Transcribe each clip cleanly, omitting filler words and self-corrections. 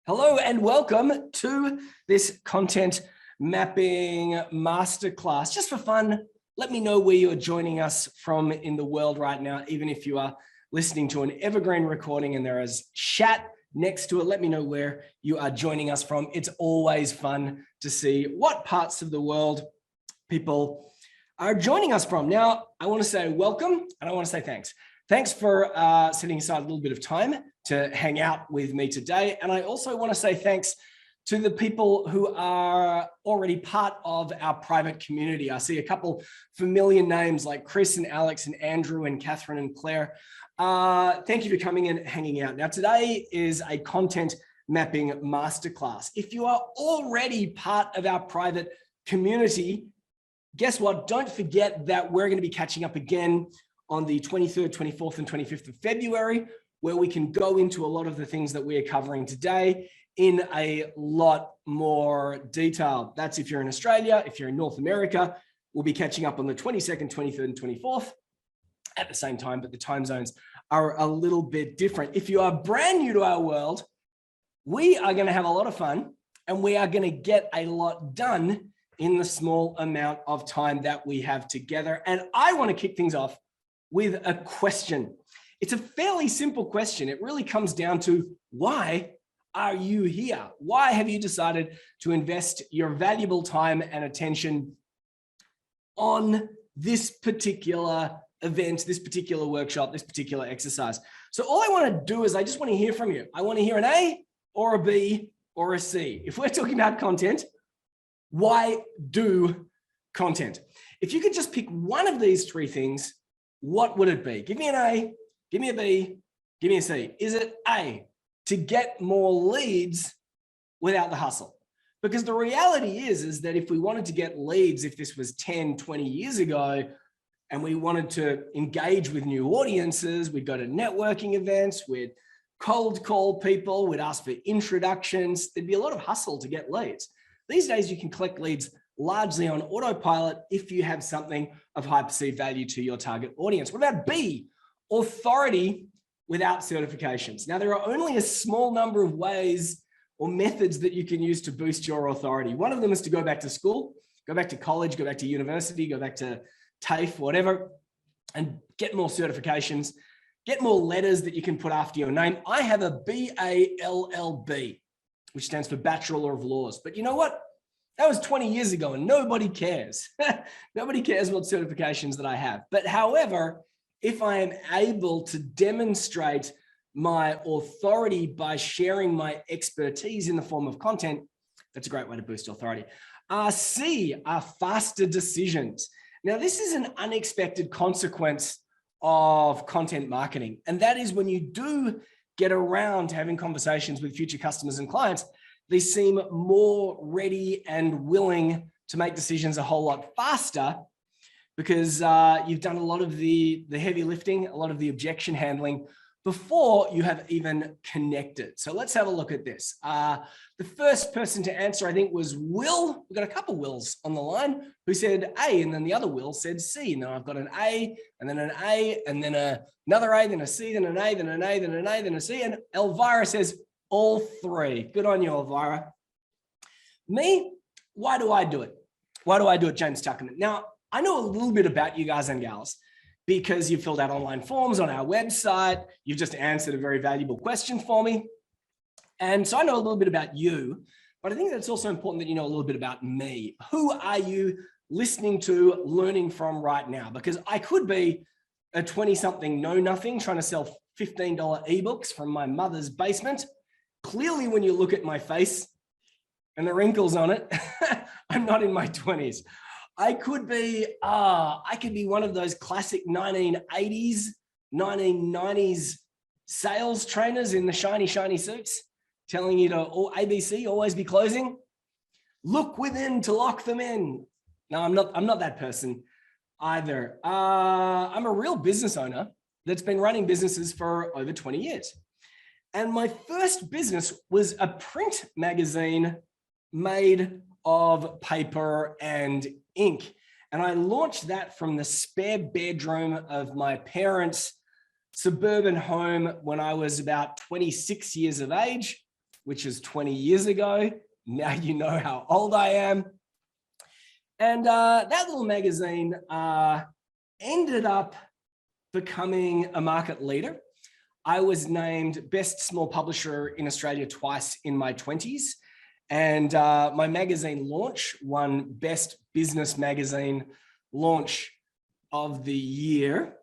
Hello and welcome to this content mapping masterclass. Just for fun, let me know where you are joining us from in the world right now. Even if you are listening to an evergreen recording and there is chat next to it, let me know where you are joining us from. It's always fun to see what parts of the world people are joining us from. Now, I want to say welcome and I want to say thanks. Thanks for setting aside a little bit of time to hang out with me today. And I also want to say thanks to the people who are already part of our private community. I see a couple familiar names like Chris and Alex and Andrew and Catherine and Claire. Thank you for coming and hanging out. Now, today is a content mapping masterclass. If you are already part of our private community, guess what? Don't forget that we're going to be catching up again on the 23rd, 24th, and 25th of February, where we can go into a lot of the things that we are covering today in a lot more detail. That's if you're in Australia. If you're in North America, we'll be catching up on the 22nd, 23rd, and 24th at the same time, but the time zones are a little bit different. If you are brand new to our world, we are going to have a lot of fun and we are going to get a lot done in the small amount of time that we have together. And I want to kick things off with a question. It's a fairly simple question. It really comes down to, why are you here? Why have you decided to invest your valuable time and attention on this particular event, this particular workshop, this particular exercise? So all I want to do is I just want to hear from you. I want to hear an A or a B or a C. If we're talking about content, why do content? If you could just pick one of these three things, what would it be? Give me an A, give me a B, give me a C. Is it A, to get more leads without the hustle? Because the reality is that if we wanted to get leads, if this was 10, 20 years ago, and we wanted to engage with new audiences, we'd go to networking events, we'd cold call people, we'd ask for introductions. There'd be a lot of hustle to get leads. These days, you can collect leads largely on autopilot if you have something of high perceived value to your target audience. What about B? Authority without certifications. Now, there are only a small number of ways or methods that you can use to boost your authority. One of them is to go back to school, go back to college, go back to university, go back to TAFE, whatever, and get more certifications, get more letters that you can put after your name. I have a BALLB, which stands for Bachelor of Laws. But you know what? That was 20 years ago and nobody cares. Nobody cares what certifications that I have. But however, if I am able to demonstrate my authority by sharing my expertise in the form of content, that's a great way to boost authority. C are faster decisions. Now, this is an unexpected consequence of content marketing. And that is when you do get around to having conversations with future customers and clients, they seem more ready and willing to make decisions a whole lot faster because you've done a lot of the heavy lifting, a lot of the objection handling before you have even connected. So let's have a look at this. The first person to answer, I think, was Will. We've got a couple Wills on the line who said A, and then the other Will said C. And then I've got an A, and then an A, and then another A, then a C, then an A, then an A, then an A, then a C. And Elvira says all three. Good on you, Elvira. Me, why do I do it? Why do I do it, James Tuckerman? Now, I know a little bit about you guys and gals because you filled out online forms on our website. You've just answered a very valuable question for me. And so I know a little bit about you, but I think that it's also important that you know a little bit about me. Who are you listening to, learning from right now? Because I could be a 20-something know-nothing trying to sell $15 ebooks from my mother's basement. Clearly, when you look at my face and the wrinkles on it, I'm not in my 20s. I could be one of those classic 1980s, 1990s sales trainers in the shiny, shiny suits, telling you to ABC, always be closing. Look within to lock them in. No, I'm not that person either. I'm a real business owner that's been running businesses for over 20 years. And my first business was a print magazine made of paper and ink. And I launched that from the spare bedroom of my parents' suburban home when I was about 26 years of age. which is 20 years ago. Now you know how old I am. And that little magazine ended up becoming a market leader. I was named Best Small Publisher in Australia twice in my 20s. And my magazine launch won Best Business Magazine Launch of the Year.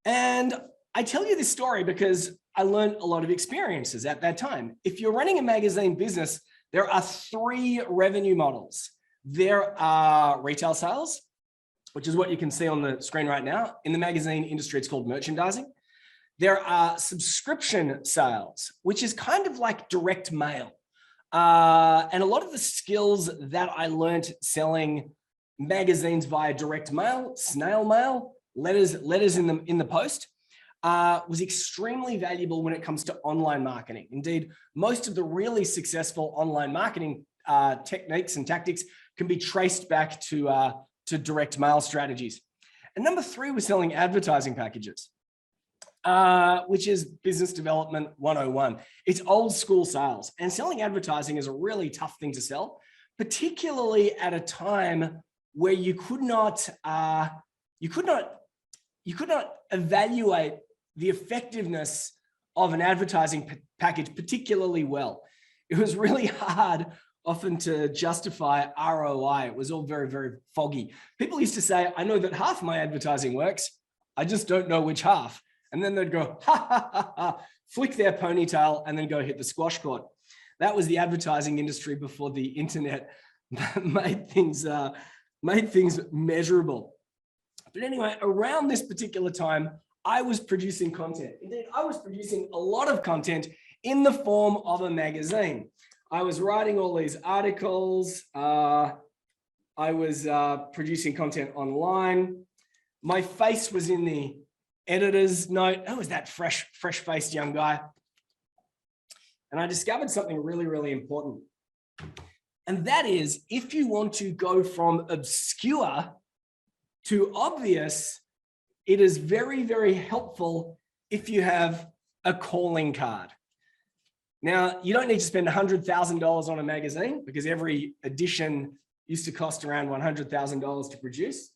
And I tell you this story because I learned a lot of experiences at that time. If you're running a magazine business, there are 3 revenue models. There are retail sales, which is what you can see on the screen right now. In the magazine industry, it's called merchandising. There are subscription sales, which is kind of like direct mail. And a lot of the skills that I learned selling magazines via direct mail, snail mail, letters in the post, was extremely valuable when it comes to online marketing. Indeed, most of the really successful online marketing techniques and tactics can be traced back to direct mail strategies. And number 3 was selling advertising packages, which is business development 101. It's old school sales, and selling advertising is a really tough thing to sell, particularly at a time where you could not evaluate the effectiveness of an advertising package particularly well. It was really hard often to justify ROI. It was all very, very foggy. People used to say, I know that half my advertising works, I just don't know which half. And then they'd go, ha, ha, ha, ha, flick their ponytail and then go hit the squash court. That was the advertising industry before the internet made things measurable. But anyway, around this particular time, I was producing content. Indeed, I was producing a lot of content in the form of a magazine. I was writing all these articles. I was producing content online. My face was in the editor's note. Oh, was that fresh-faced young guy? And I discovered something really, really important. And that is, if you want to go from obscure to obvious, it is very, very helpful if you have a calling card. Now, you don't need to spend $100,000 on a magazine because every edition used to cost around $100,000 to produce.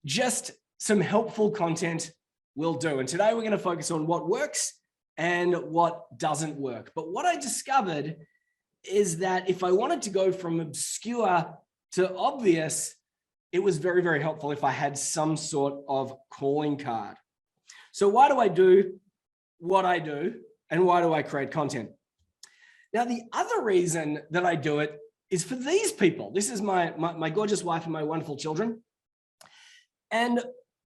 Just some helpful content will do. And today we're going to focus on what works and what doesn't work. But what I discovered is that if I wanted to go from obscure to obvious, it was very, very helpful if I had some sort of calling card. So why do I do what I do and why do I create content? Now, the other reason that I do it is for these people. This is my gorgeous wife and my wonderful children. And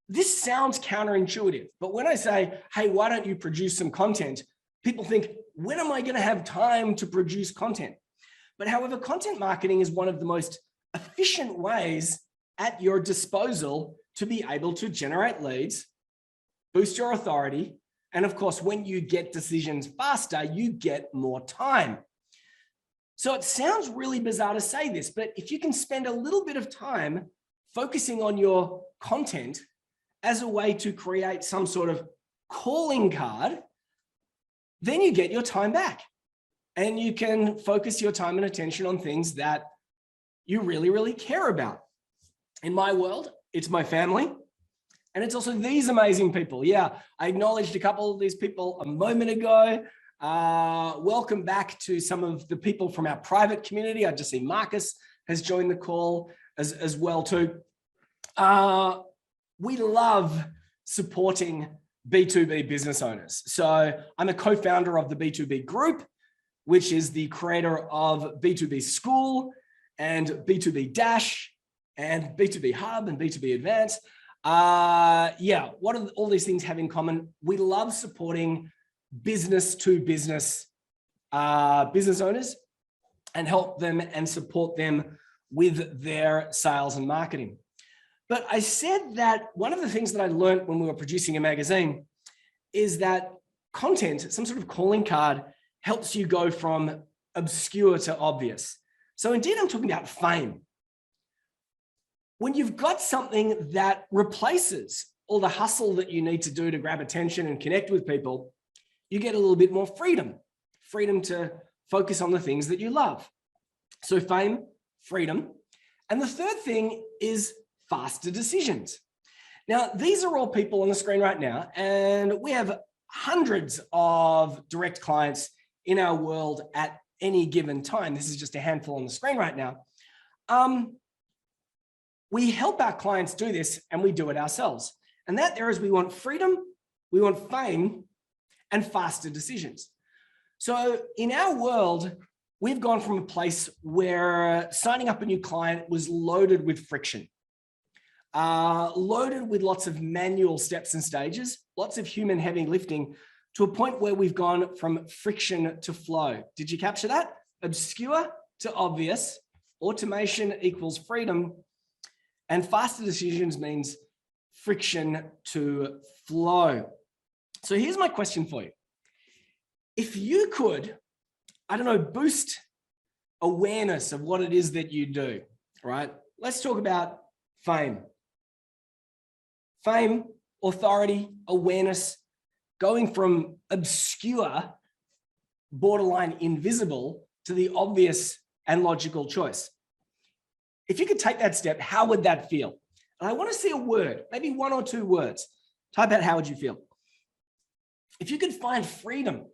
this sounds counterintuitive, but when I say, hey, why don't you produce some content? People think, when am I going to have time to produce content? But however, content marketing is one of the most efficient ways at your disposal to be able to generate leads, boost your authority, and of course, when you get decisions faster, you get more time. So it sounds really bizarre to say this, but if you can spend a little bit of time focusing on your content as a way to create some sort of calling card, then you get your time back and you can focus your time and attention on things that you really, really care about. In my world, it's my family. And it's also these amazing people. Yeah, I acknowledged a couple of these people a moment ago. Welcome back to some of the people from our private community. I just see Marcus has joined the call as well too. We love supporting B2B business owners. So I'm a co-founder of the B2B Group, which is the creator of B2B School and B2B Dash and B2B Hub and B2B Advance. Yeah, what do all these things have in common? We love supporting business to business business owners and help them and support them with their sales and marketing. But I said that one of the things that I learned when we were producing a magazine is that content, some sort of calling card, helps you go from obscure to obvious. So indeed, I'm talking about fame. When you've got something that replaces all the hustle that you need to do to grab attention and connect with people, you get a little bit more freedom. freedom to focus on the things that you love. So fame, freedom. And the third thing is faster decisions. Now, these are all people on the screen right now, and we have hundreds of direct clients in our world at any given time. This is just a handful on the screen right now. We help our clients do this, and we do it ourselves. And that there is, we want freedom, we want fame, and faster decisions. So in our world, we've gone from a place where signing up a new client was loaded with friction, loaded with lots of manual steps and stages, lots of human heavy lifting, to a point where we've gone from friction to flow. Did you capture that? Obscure to obvious, automation equals freedom, and faster decisions means friction to flow. So here's my question for you. If you could, I don't know, boost awareness of what it is that you do, right? Let's talk about fame. Fame, authority, awareness, going from obscure, borderline invisible, to the obvious and logical choice. If you could take that step, how would that feel? And I want to see a word, maybe one or two words. Type out, how would you feel? If you could find freedom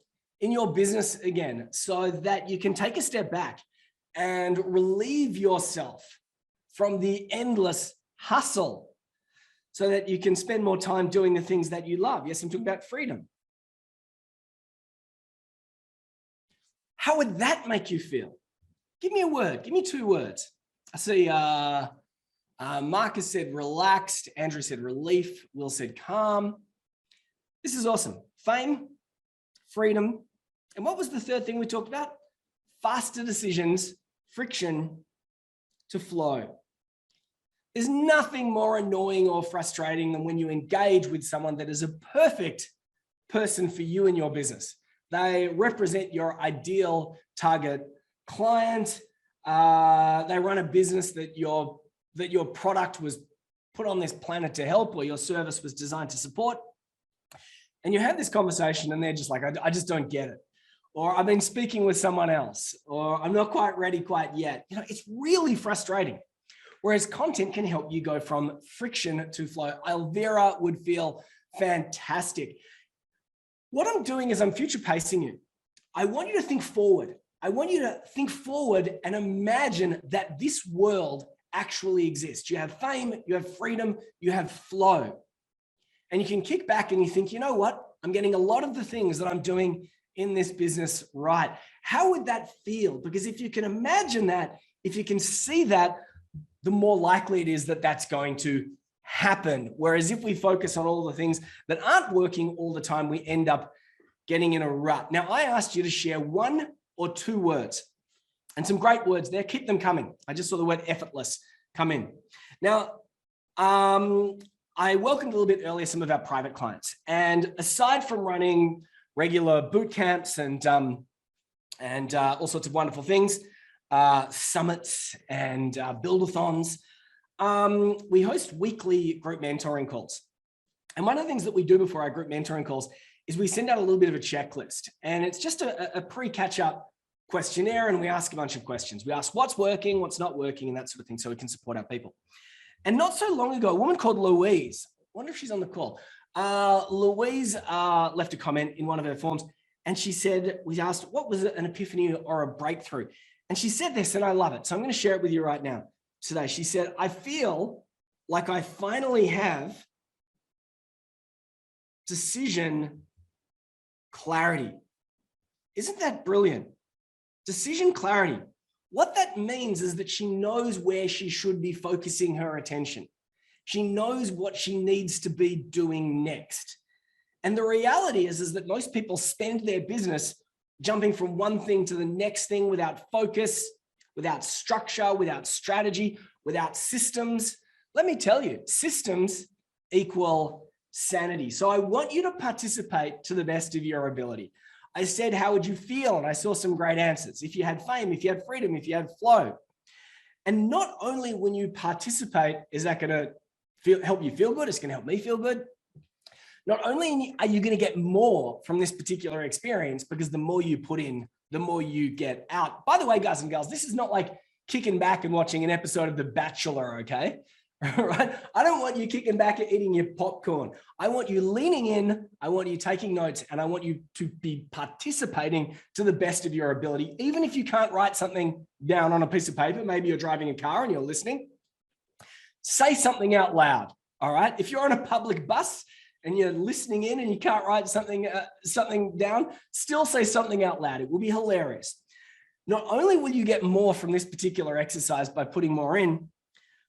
in your business again, so that you can take a step back and relieve yourself from the endless hustle, so that you can spend more time doing the things that you love. Yes, I'm talking about freedom. How would that make you feel? Give me a word, give me two words. I see Marcus said relaxed, Andrew said relief, Will said calm. This is awesome. Fame, freedom, and what was the third thing we talked about? Faster decisions, friction to flow. There's nothing more annoying or frustrating than when you engage with someone that is a perfect person for you and your business. They represent your ideal target client. They run a business that your product was put on this planet to help, or your service was designed to support. And you have this conversation and they're just like, I just don't get it. Or I've been speaking with someone else, or I'm not quite ready quite yet. You know, it's really frustrating. Whereas content can help you go from friction to flow. Elvira would feel fantastic. What I'm doing is I'm future pacing you. I want you to think forward. I want you to think forward and imagine that this world actually exists. You have fame, you have freedom, you have flow. And you can kick back and you think, you know what? I'm getting a lot of the things that I'm doing in this business right. How would that feel? Because if you can imagine that, if you can see that, the more likely it is that that's going to happen. Whereas if we focus on all the things that aren't working all the time, we end up getting in a rut. Now, I asked you to share one or two words, and some great words there. Keep them coming. I just saw the word effortless come in. Now, I welcomed a little bit earlier some of our private clients, and aside from running regular boot camps and all sorts of wonderful things, summits and build-a-thons, we host weekly group mentoring calls. And one of the things that we do before our group mentoring calls is we send out a little bit of a checklist, and it's just a pre-catch-up questionnaire, and we ask a bunch of questions. We ask what's working, what's not working, and that sort of thing, so we can support our people. And not so long ago, a woman called Louise, I wonder if she's on the call. Louise left a comment in one of her forms, and she said, we asked, what was an epiphany or a breakthrough? And she said this, and I love it. So I'm going to share it with you right now today. She said, I feel like I finally have decision clarity. Isn't that brilliant? Decision clarity. What that means is that she knows where she should be focusing her attention. She knows what she needs to be doing next. And the reality is that most people spend their business jumping from one thing to the next thing without focus, without structure, without strategy, without systems. Let me tell you, systems equal sanity. So I want you to participate to the best of your ability. I said, how would you feel? And I saw some great answers. If you had fame, if you had freedom, if you had flow. And not only when you participate, is that going to help you feel good, it's going to help me feel good. Not only are you going to get more from this particular experience, because the more you put in, the more you get out. By the way, guys and girls, this is not like kicking back and watching an episode of The Bachelor, okay? Right? I don't want you kicking back and eating your popcorn. I want you leaning in, I want you taking notes, and I want you to be participating to the best of your ability. Even if you can't write something down on a piece of paper, maybe you're driving a car and you're listening, say something out loud, all right? If you're on a public bus and you're listening in and you can't write something down, still say something out loud. It will be hilarious. Not only will you get more from this particular exercise by putting more in,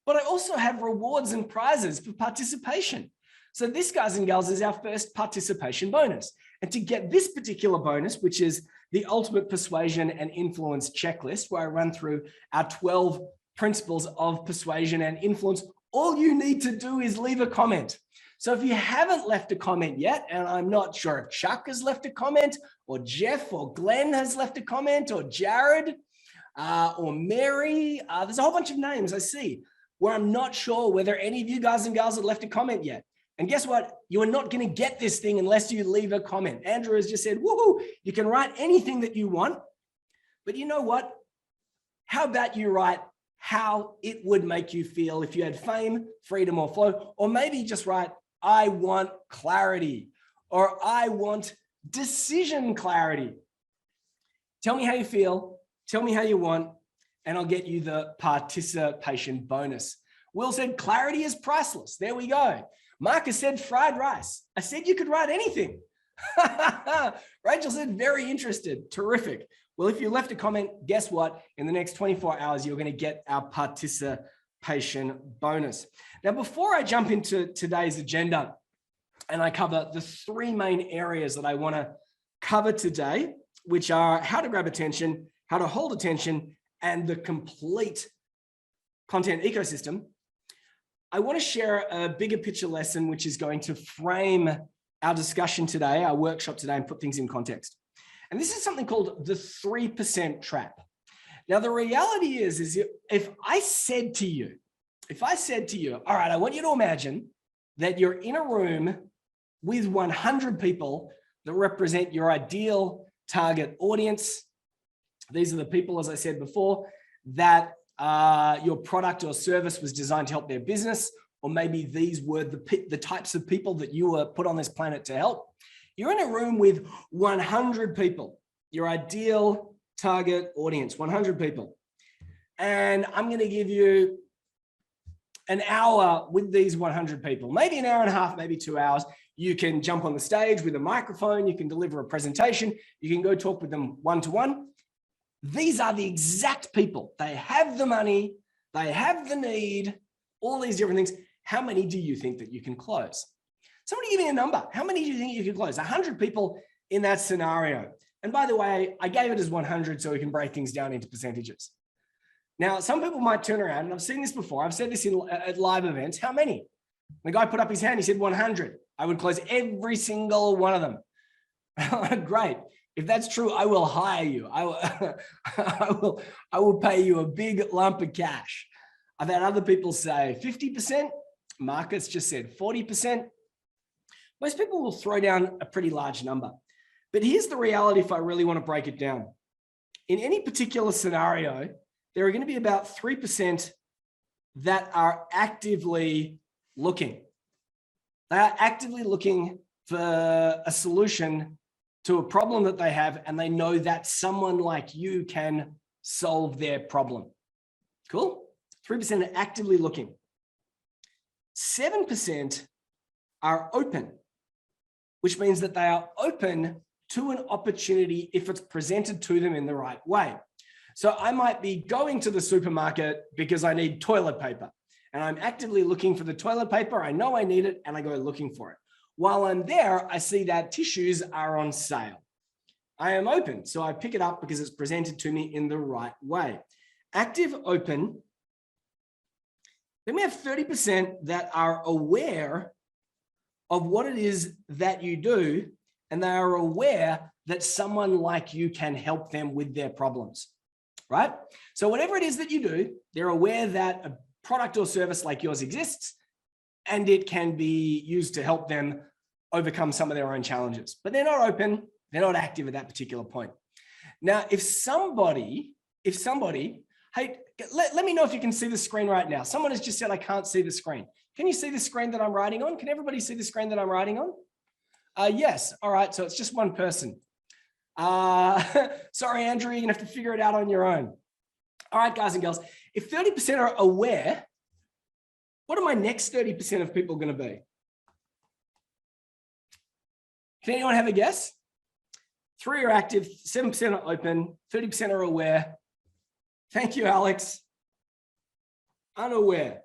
but I also have rewards and prizes for participation. So this, guys and girls, is our first participation bonus. And to get this particular bonus, which is the ultimate persuasion and influence checklist, where I run through our 12 principles of persuasion and influence, all you need to do is leave a comment. So if you haven't left a comment yet, and I'm not sure if Chuck has left a comment, or Jeff or Glenn has left a comment, or Jared, or Mary, there's a whole bunch of names I see where I'm not sure whether any of you guys and girls have left a comment yet. And guess what? You are not going to get this thing unless you leave a comment. Andrew has just said, woohoo, you can write anything that you want. But you know what? How about you write how it would make you feel if you had fame, freedom, or flow? Or maybe just write, I want clarity, or I want decision clarity. Tell me how you feel. Tell me how you want, and I'll get you the participation bonus. Will said, clarity is priceless. There we go. Marcus said, fried rice. I said you could write anything. Rachel said, very interested. Terrific. Well, if you left a comment, guess what? In the next 24 hours, you're going to get our participation bonus. Now, before I jump into today's agenda and I cover the three main areas that I want to cover today, which are how to grab attention, how to hold attention, and the complete content ecosystem, I want to share a bigger picture lesson, which is going to frame our discussion today, our workshop today, and put things in context. And this is something called the 3% trap. Now, the reality is if I said to you, all right, I want you to imagine that you're in a room with 100 people that represent your ideal target audience. These are the people, as I said before, that your product or service was designed to help their business, or maybe these were the types of people that you were put on this planet to help. You're in a room with 100 people, your ideal target audience, 100 people. And I'm going to give you an hour with these 100 people, maybe an hour and a half, maybe 2 hours. You can jump on the stage with a microphone. You can deliver a presentation. You can go talk with them one-to-one. These are the exact people. They have the money. They have the need, all these different things. How many do you think that you can close? Somebody give me a number. How many do you think you can close? 100 people in that scenario. And by the way, I gave it as 100 so we can break things down into percentages. Now, some people might turn around, and I've seen this before. I've said this at live events. How many? The guy put up his hand. He said 100. I would close every single one of them. Great. If that's true, I will hire you. I will pay you a big lump of cash. I've had other people say 50%. Marcus just said 40%. Most people will throw down a pretty large number. But here's the reality if I really want to break it down. In any particular scenario, there are going to be about 3% that are actively looking. They are actively looking for a solution to a problem that they have, and they know that someone like you can solve their problem. Cool? 3% are actively looking. 7% are open, which means that they are open to an opportunity if it's presented to them in the right way. So I might be going to the supermarket because I need toilet paper, and I'm actively looking for the toilet paper. I know I need it, and I go looking for it. While I'm there, I see that tissues are on sale. I am open, so I pick it up because it's presented to me in the right way. Active, open. Then we have 30% that are aware of what it is that you do, and they are aware that someone like you can help them with their problems, right? So whatever it is that you do, they're aware that a product or service like yours exists, and it can be used to help them overcome some of their own challenges, but they're not open, they're not active at that particular point. Now, if somebody, hey, let me know if you can see the screen right now. Someone has just said, I can't see the screen. Can you see the screen that I'm writing on? Can everybody see the screen that I'm writing on? Yes. All right. So it's just one person. Sorry, Andrew, you're gonna have to figure it out on your own. All right, guys and girls, if 30% are aware, what are my next 30% of people gonna be? Can anyone have a guess? 3 are active, 7% are open, 30% are aware. Thank you, Alex. Unaware.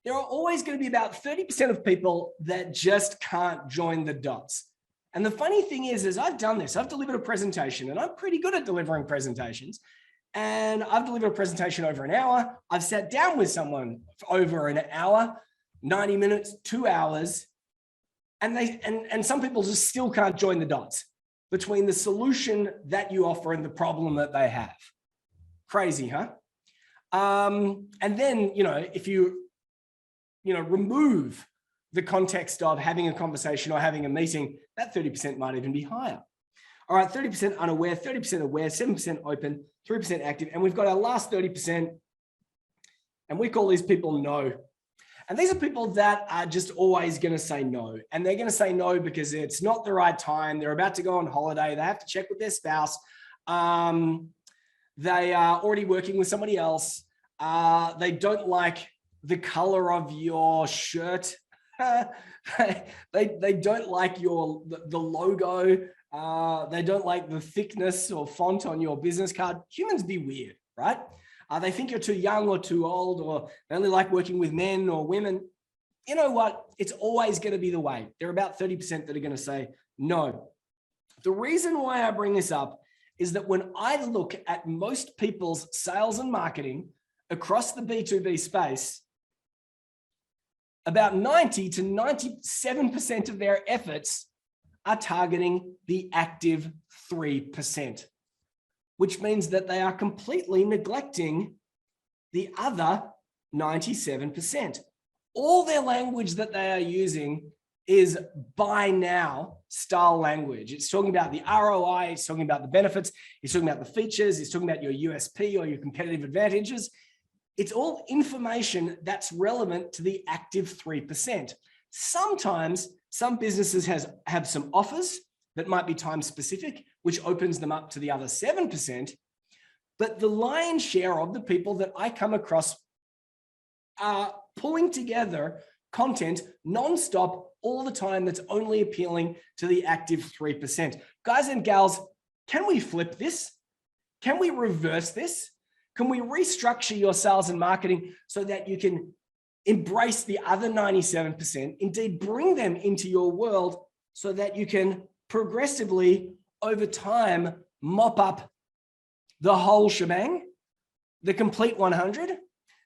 There are always going to be about 30% of people that just can't join the dots. And the funny thing is I've done this. I've delivered a presentation, and I'm pretty good at delivering presentations. And I've delivered a presentation over an hour. I've sat down with someone for over an hour, 90 minutes, 2 hours. And some people just still can't join the dots between the solution that you offer and the problem that they have. Crazy, huh? And then, if you remove the context of having a conversation or having a meeting, that 30% might even be higher. All right, 30% unaware, 30% aware, 7% open, 3% active. And we've got our last 30%, and we call these people no. And these are people that are just always going to say no. And they're going to say no because it's not the right time. They're about to go on holiday. They have to check with their spouse. They are already working with somebody else. They don't like the color of your shirt. they don't like the logo. They don't like the thickness or font on your business card. Humans be weird, right? They think you're too young or too old, or they only like working with men or women. You know what? It's always going to be the way. There are about 30% that are going to say no. The reason why I bring this up is that when I look at most people's sales and marketing across the B2B space, about 90 to 97% of their efforts are targeting the active 3%. Which means that they are completely neglecting the other 97%. All their language that they are using is buy now style language. It's talking about the ROI, it's talking about the benefits, it's talking about the features, it's talking about your USP or your competitive advantages. It's all information that's relevant to the active 3%. Sometimes some businesses have some offers that might be time specific, which opens them up to the other 7%. But the lion's share of the people that I come across are pulling together content nonstop all the time that's only appealing to the active 3%. Guys and gals, can we flip this? Can we reverse this? Can we restructure your sales and marketing so that you can embrace the other 97%, indeed bring them into your world so that you can progressively over time mop up the whole shebang, the complete 100?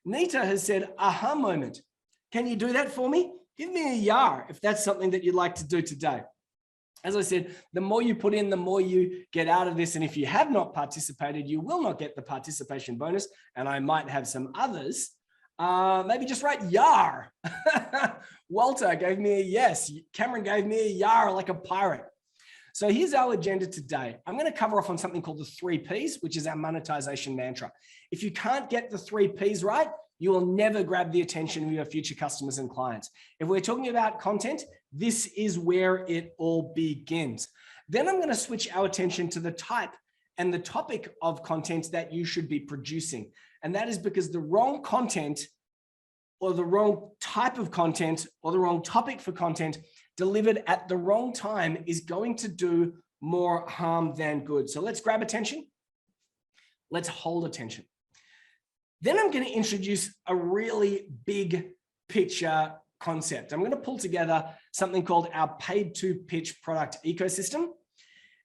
Nita has said, aha moment. Can you do that for me? Give me a yar if that's something that you'd like to do today. As I said, the more you put in, the more you get out of this. And if you have not participated, you will not get the participation bonus. And I might have some others. Maybe just write yar. Walter gave me a yes. Cameron gave me a yar like a pirate. So here's our agenda today. I'm going to cover off on something called the 3 Ps, which is our monetization mantra. If you can't get the 3 Ps right, you will never grab the attention of your future customers and clients. If we're talking about content, this is where it all begins. Then I'm going to switch our attention to the type and the topic of content that you should be producing. And that is because the wrong content or the wrong type of content or the wrong topic for content delivered at the wrong time is going to do more harm than good. So let's grab attention. Let's hold attention. Then I'm going to introduce a really big picture concept. I'm going to pull together something called our paid to pitch product ecosystem.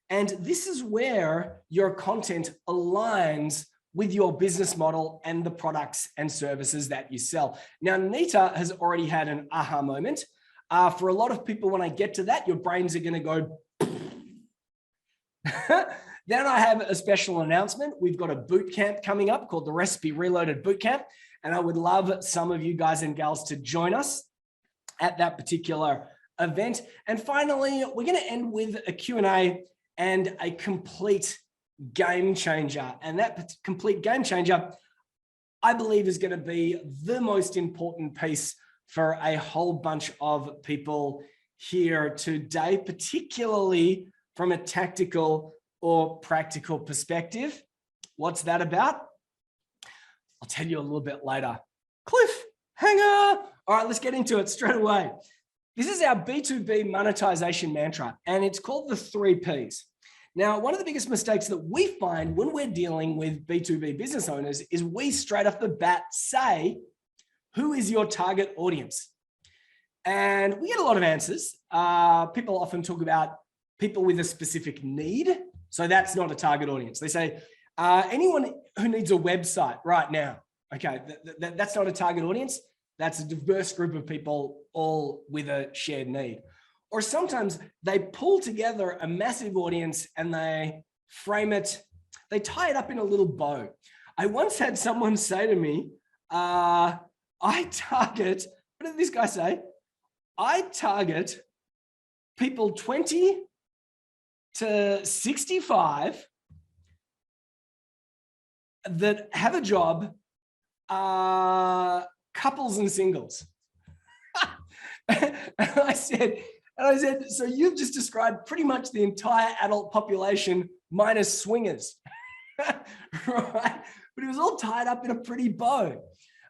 And this is where your content aligns with your business model and the products and services that you sell. Now, Nita has already had an aha moment. For a lot of people, when I get to that, your brains are going to go. Then I have a special announcement. We've got a boot camp coming up called the Recipe Reloaded Bootcamp, and I would love some of you guys and gals to join us. at that particular event. And finally, we're going to end with a Q&A and a complete game changer. And that complete game changer, I believe, is going to be the most important piece for a whole bunch of people here today, particularly from a tactical or practical perspective. What's that about? I'll tell you a little bit later. Cliffhanger. All right, let's get into it straight away. This is our B2B Monetization Mantra, and it's called the 3 Ps. Now, one of the biggest mistakes that we find when we're dealing with B2B business owners is we straight off the bat say, who is your target audience? And we get a lot of answers. People often talk about people with a specific need. So that's not a target audience. They say, anyone who needs a website right now. Okay, that's not a target audience. That's a diverse group of people, all with a shared need. Or sometimes they pull together a massive audience and they frame it, they tie it up in a little bow. I once had someone say to me, I target, what did this guy say? I target people 20 to 65 that have a job, couples and singles. And I said, so you've just described pretty much the entire adult population minus swingers, right? But it was all tied up in a pretty bow.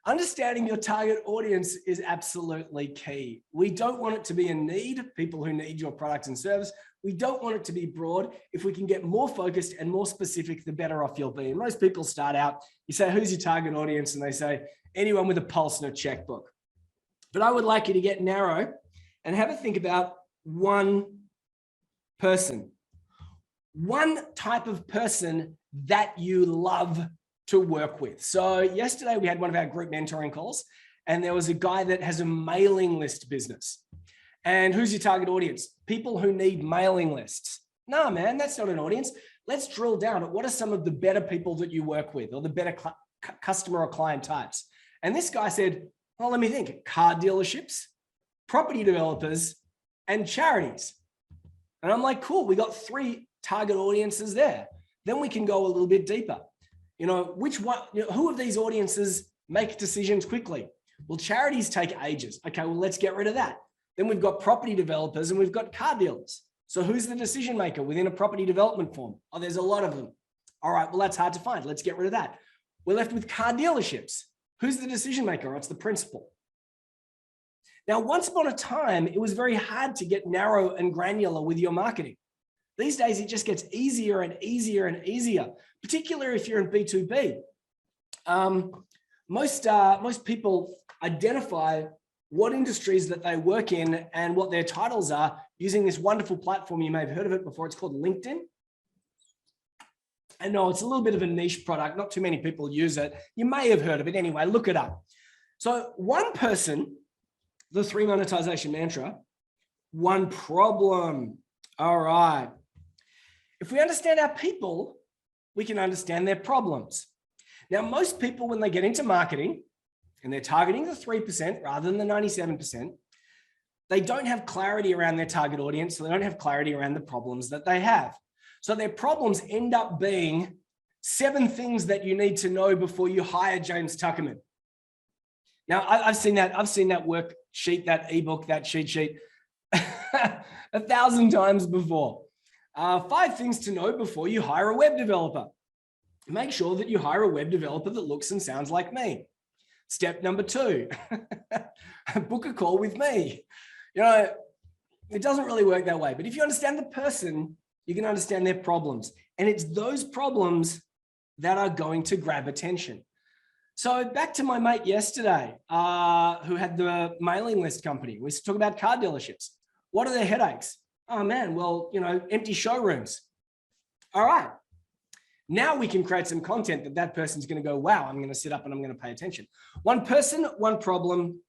Understanding your target audience is absolutely key. We don't want it to be a need, people who need your product and service. We don't want it to be broad. If we can get more focused and more specific, the better off you'll be. And most people start out, you say, who's your target audience? And they say, anyone with a pulse and a checkbook. But I would like you to get narrow and have a think about one person, one type of person that you love to work with. So yesterday we had one of our group mentoring calls, and there was a guy that has a mailing list business. And who's your target audience? People who need mailing lists. No, man, that's not an audience. Let's drill down at what are some of the better people that you work with, or the better customer or client types. And this guy said, well, let me think, car dealerships, property developers, and charities. And I'm like, cool, we got 3 target audiences there. Then we can go a little bit deeper. You know, which one, who of these audiences make decisions quickly? Well, charities take ages. Okay, well, let's get rid of that. Then we've got property developers and we've got car dealers. So who's the decision maker within a property development form? Oh, there's a lot of them. All right, well, that's hard to find. Let's get rid of that. We're left with car dealerships. Who's the decision maker? Oh, it's the principal. Now, once upon a time, it was very hard to get narrow and granular with your marketing. These days, it just gets easier and easier and easier, particularly if you're in B2B. Most people identify what industries that they work in and what their titles are using this wonderful platform. You may have heard of it before. It's called LinkedIn. I know it's a little bit of a niche product. Not too many people use it. You may have heard of it. Anyway, look it up. So one person, the 3 monetization mantra, one problem. All right. If we understand our people, we can understand their problems. Now, most people, when they get into marketing and they're targeting the 3% rather than the 97%, they don't have clarity around their target audience. So they don't have clarity around the problems that they have. So their problems end up being 7 things that you need to know before you hire James Tuckerman. Now, I've seen that worksheet, that ebook, that cheat sheet 1,000 times before. 5 things to know before you hire a web developer. Make sure that you hire a web developer that looks and sounds like me. Step number 2, book a call with me. You know, it doesn't really work that way. But if you understand the person, you can understand their problems. And it's those problems that are going to grab attention. So back to my mate yesterday, who had the mailing list company. We talk about car dealerships. What are their headaches? Oh man, well, you know, empty showrooms. All right. Now we can create some content that person's going to go, wow, I'm going to sit up and I'm going to pay attention. One person, one problem,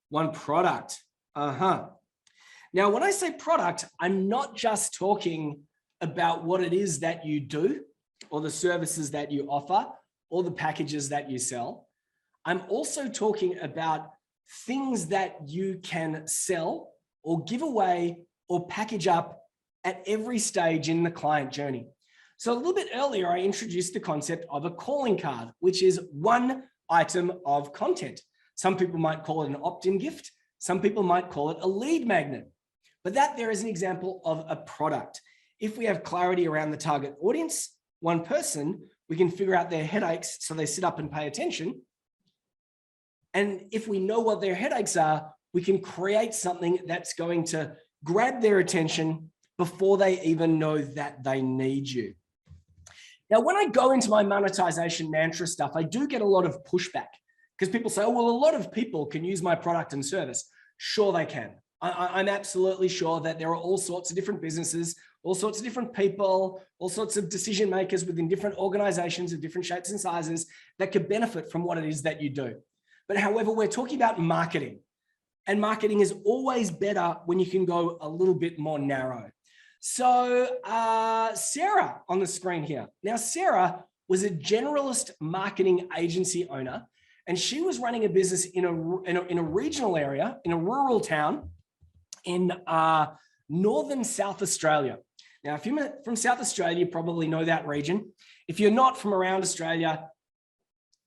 one product. Now, when I say product, I'm not just talking about what it is that you do or the services that you offer or the packages that you sell. I'm also talking about things that you can sell or give away or package up at every stage in the client journey. So a little bit earlier, I introduced the concept of a calling card, which is one item of content. Some people might call it an opt-in gift. Some people might call it a lead magnet. But that there is an example of a product. If we have clarity around the target audience, one person, we can figure out their headaches so they sit up and pay attention. And if we know what their headaches are, we can create something that's going to grab their attention before they even know that they need you. Now, when I go into my monetization mantra stuff, I do get a lot of pushback because people say, oh, well, a lot of people can use my product and service. Sure, they can. I'm absolutely sure that there are all sorts of different businesses, all sorts of different people, all sorts of decision makers within different organizations of different shapes and sizes that could benefit from what it is that you do. But however, we're talking about marketing, and marketing is always better when you can go a little bit more narrow. So Sarah on the screen here. Now, Sarah was a generalist marketing agency owner, and she was running a business in a regional area, in a rural town in northern South Australia. Now, if you're from South Australia, you probably know that region. If you're not from around Australia,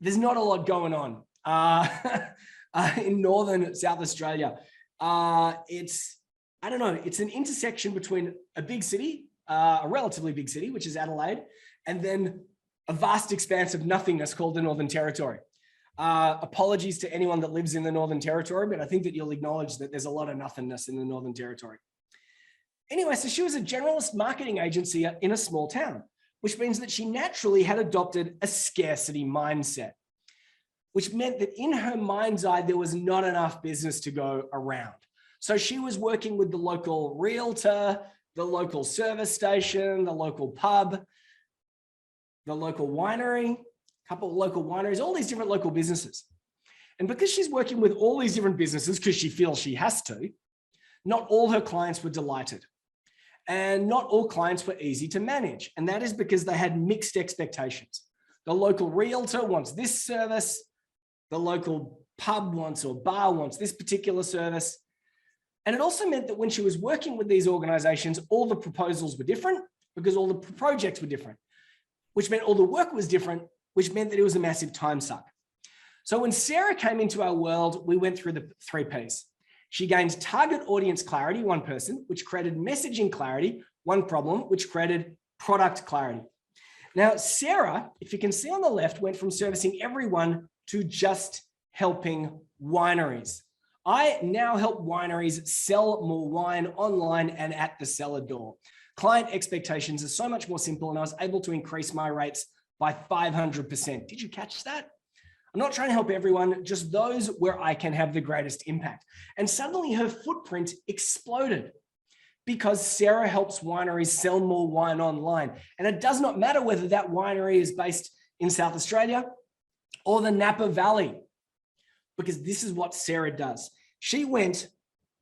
there's not a lot going on in northern South Australia. I don't know, it's an intersection between a big city, a relatively big city, which is Adelaide, and then a vast expanse of nothingness called the Northern Territory. Apologies to anyone that lives in the Northern Territory, but I think that you'll acknowledge that there's a lot of nothingness in the Northern Territory. Anyway, so she was a generalist marketing agency in a small town, which means that she naturally had adopted a scarcity mindset, which meant that in her mind's eye, there was not enough business to go around. So she was working with the local realtor, the local service station, the local pub, the local winery, a couple of local wineries, all these different local businesses. And because she's working with all these different businesses, because she feels she has to, not all her clients were delighted. And not all clients were easy to manage. And that is because they had mixed expectations. The local realtor wants this service. The local pub wants or bar wants this particular service. And it also meant that when she was working with these organizations, all the proposals were different because all the projects were different, which meant all the work was different, which meant that it was a massive time suck. So when Sarah came into our world, we went through the 3 Ps. She gained target audience clarity, one person, which created messaging clarity, one problem, which created product clarity. Now, Sarah, if you can see on the left, went from servicing everyone to just helping wineries. I now help wineries sell more wine online and at the cellar door. Client expectations are so much more simple, and I was able to increase my rates by 500%. Did you catch that? I'm not trying to help everyone, just those where I can have the greatest impact. And suddenly her footprint exploded because Sarah helps wineries sell more wine online. And it does not matter whether that winery is based in South Australia or the Napa Valley, because this is what Sarah does. She went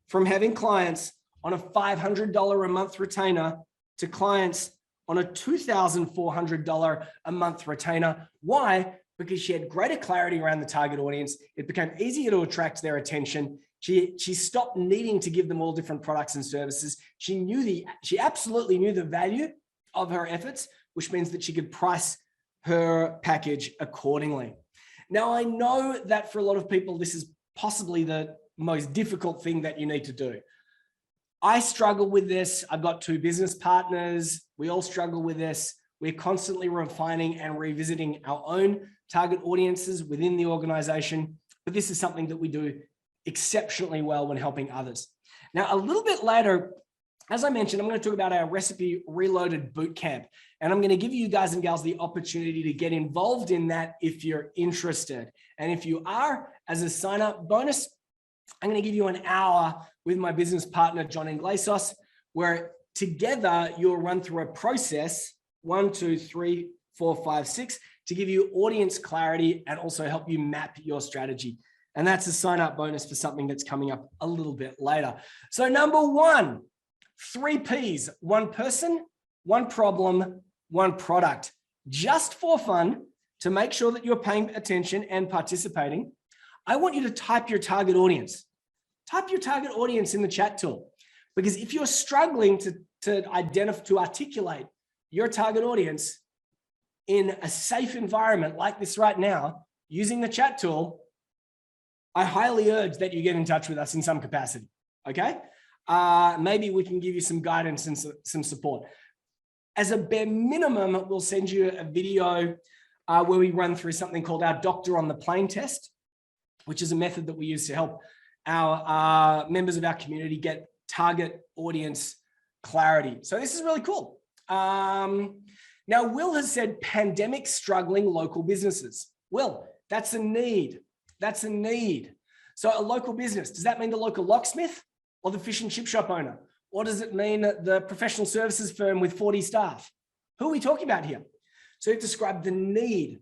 from having clients on a $500 a month retainer to clients on a $2,400 a month retainer. Why? Because she had greater clarity around the target audience. It became easier to attract their attention. She stopped needing to give them all different products and services. She absolutely knew the value of her efforts, which means that she could price her package accordingly. Now, I know that for a lot of people, this is possibly the most difficult thing that you need to do. I struggle with this. I've got 2 business partners. We all struggle with this. We're constantly refining and revisiting our own target audiences within the organization, but this is something that we do exceptionally well when helping others. Now, a little bit later, as I mentioned, I'm going to talk about our Recipe Reloaded Bootcamp, and I'm going to give you guys and gals the opportunity to get involved in that if you're interested. And if you are, as a sign-up bonus, I'm going to give you an hour with my business partner, John Inglesos, where together you'll run through a process, 1, 2, 3, 4, 5, 6, to give you audience clarity and also help you map your strategy. And that's a sign-up bonus for something that's coming up a little bit later. So number 1, 3 Ps, one person, one problem, one product, just for fun, to make sure that you're paying attention and participating. I want you to type your target audience. Type your target audience in the chat tool, because if you're struggling to articulate your target audience in a safe environment like this right now, using the chat tool, I highly urge that you get in touch with us in some capacity, okay? Maybe we can give you some guidance and some support. As a bare minimum, we'll send you a video where we run through something called our Doctor on the Plane test, which is a method that we use to help our members of our community get target audience clarity. So this is really cool. Now, Will has said pandemic struggling local businesses. Will, that's a need. That's a need. So a local business, does that mean the local locksmith or the fish and chip shop owner? Or does it mean the professional services firm with 40 staff? Who are we talking about here? So you describe the need.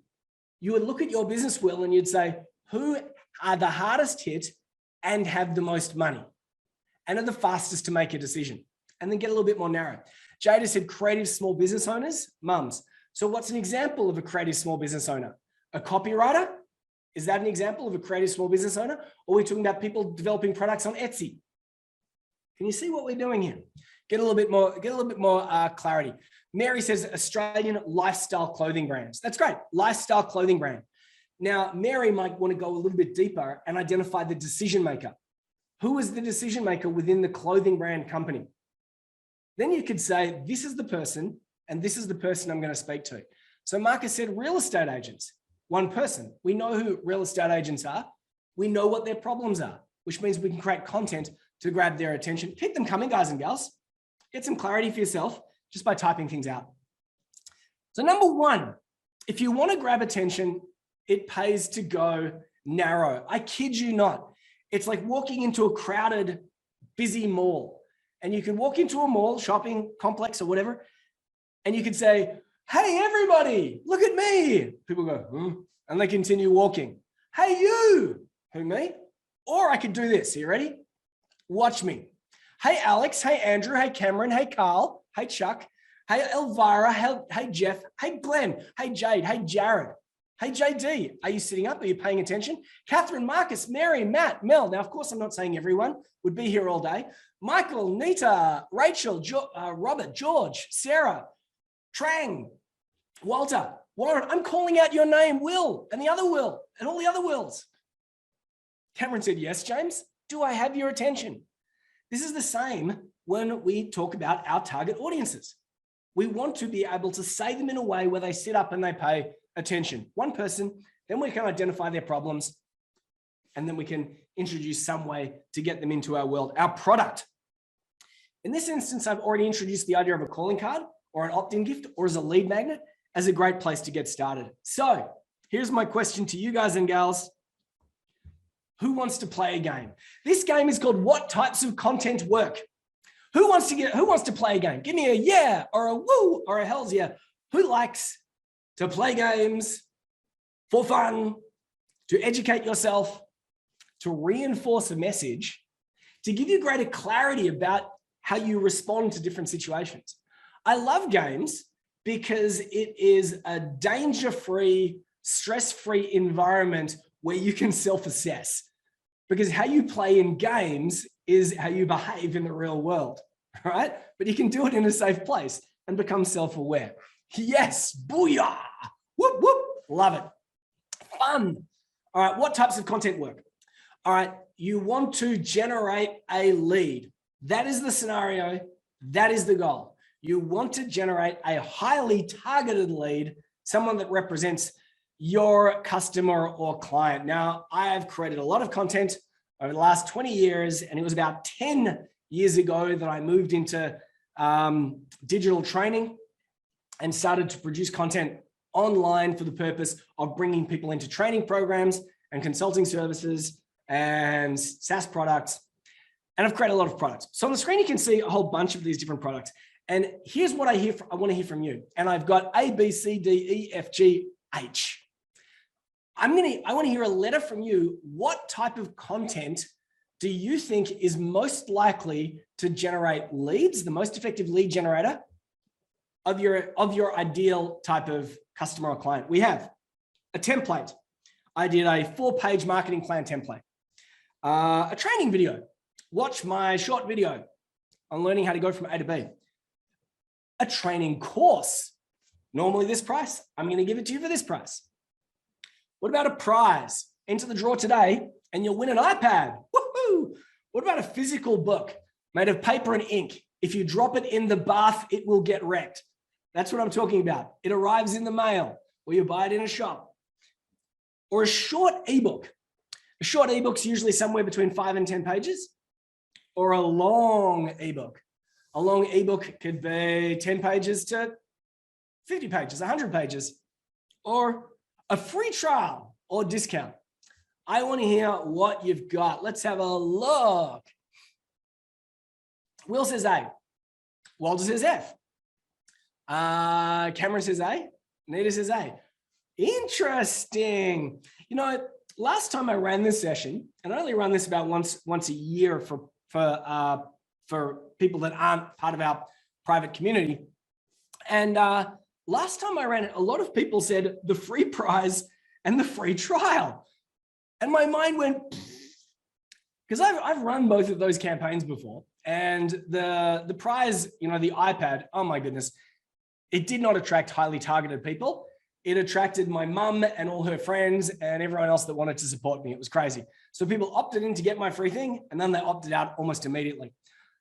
You would look at your business, Will, and you'd say, who are the hardest hit and have the most money and are the fastest to make a decision? And then get a little bit more narrow. Jada said creative small business owners, mums. So what's an example of a creative small business owner? A copywriter? Is that an example of a creative small business owner? Or are we talking about people developing products on Etsy? Can you see what we're doing here? Get a little bit more clarity. Mary says Australian lifestyle clothing brands. That's great. Lifestyle clothing brand. Now, Mary might want to go a little bit deeper and identify the decision maker. Who is the decision maker within the clothing brand company? Then you could say, this is the person, and this is the person I'm going to speak to. So Marcus said real estate agents, one person. We know who real estate agents are. We know what their problems are, which means we can create content to grab their attention. Keep them coming, guys and gals. Get some clarity for yourself just by typing things out. So number one, if you want to grab attention, it pays to go narrow. I kid you not. It's like walking into a crowded, busy mall. And you can walk into a mall, shopping complex or whatever, and you could say, hey, everybody, look at me. People go, and they continue walking. Hey, you. Who, me? Or I could do this. Are you ready? Watch me. Hey, Alex. Hey, Andrew. Hey, Cameron. Hey, Carl. Hey, Chuck. Hey, Elvira. Hey, Jeff. Hey, Glenn. Hey, Jade. Hey, Jared. Hey, JD. Are you sitting up? Are you paying attention? Catherine, Marcus, Mary, Matt, Mel. Now, of course, I'm not saying everyone would be here all day. Michael, Nita, Rachel, Robert, George, Sarah, Trang, Walter, Warren. I'm calling out your name, Will, and the other Will, and all the other Wills. Cameron said, yes, James. Do I have your attention? This is the same when we talk about our target audiences. We want to be able to say them in a way where they sit up and they pay attention. One person, then we can identify their problems, and then we can introduce some way to get them into our world. Our product. In this instance, I've already introduced the idea of a calling card or an opt-in gift or as a lead magnet as a great place to get started. So here's my question to you guys and gals. Who wants to play a game? This game is called What Types of Content Work? Who wants to play a game? Give me a yeah or a woo or a hells yeah. Who likes to play games for fun, to educate yourself, to reinforce a message, to give you greater clarity about how you respond to different situations? I love games because it is a danger-free, stress-free environment where you can self-assess. Because how you play in games is how you behave in the real world, right? But you can do it in a safe place and become self-aware. Yes, booyah, whoop, whoop, love it. Fun. All right, what types of content work? All right, you want to generate a lead. That is the scenario, that is the goal. You want to generate a highly targeted lead, someone that represents your customer or client. Now, I have created a lot of content over the last 20 years, and it was about 10 years ago that I moved into digital training and started to produce content online for the purpose of bringing people into training programs and consulting services and SaaS products. And I've created a lot of products. So on the screen, you can see a whole bunch of these different products. And here's what I want to hear from you. And I've got A, B, C, D, E, F, G, H. I want to hear a letter from you. What type of content do you think is most likely to generate leads, the most effective lead generator of your ideal type of customer or client? We have a template. I did a 4-page marketing plan template, a training video, watch my short video on learning how to go from A to B, a training course, normally this price, I'm going to give it to you for this price. What about a prize? Enter the draw today and you'll win an iPad. Woohoo! What about a physical book made of paper and ink? If you drop it in the bath, it will get wrecked. That's what I'm talking about. It arrives in the mail or you buy it in a shop. Or a short ebook. A short ebook's usually somewhere between 5 and 10 pages. Or a long ebook. A long ebook could be 10 pages to 50 pages, 100 pages. Or a free trial or discount. I want to hear what you've got. Let's have a look. Will says A. Walter says F. Cameron says A. Nita says A. Interesting. You know, last time I ran this session, and I only run this about once a year for people that aren't part of our private community. And last time I ran it, a lot of people said the free prize and the free trial. And my mind went, because I've run both of those campaigns before. And the prize, you know, the iPad, oh my goodness, it did not attract highly targeted people. It attracted my mum and all her friends and everyone else that wanted to support me. It was crazy. So people opted in to get my free thing and then they opted out almost immediately.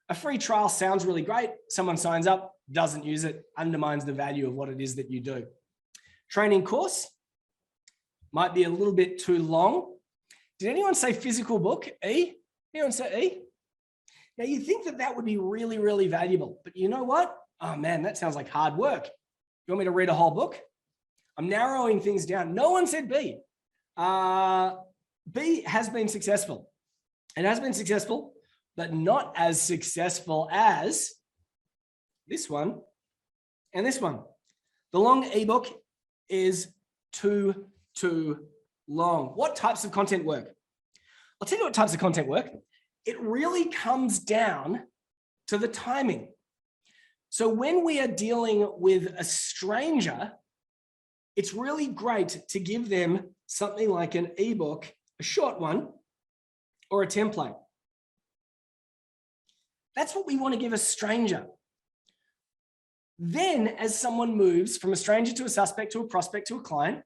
A free trial sounds really great. Someone signs up, doesn't use it, undermines the value of what it is that you do. Training course might be a little bit too long. Did anyone say physical book? E? Anyone say E? Now you think that that would be really, really valuable, but you know what? Oh man, that sounds like hard work. You want me to read a whole book? I'm narrowing things down. No one said B. B has been successful. It has been successful, but not as successful as this one and this one. The long ebook is too long. What types of content work? I'll tell you what types of content work. It really comes down to the timing. So when we are dealing with a stranger, it's really great to give them something like an ebook, a short one, or a template. That's what we want to give a stranger. Then as someone moves from a stranger to a suspect to a prospect to a client,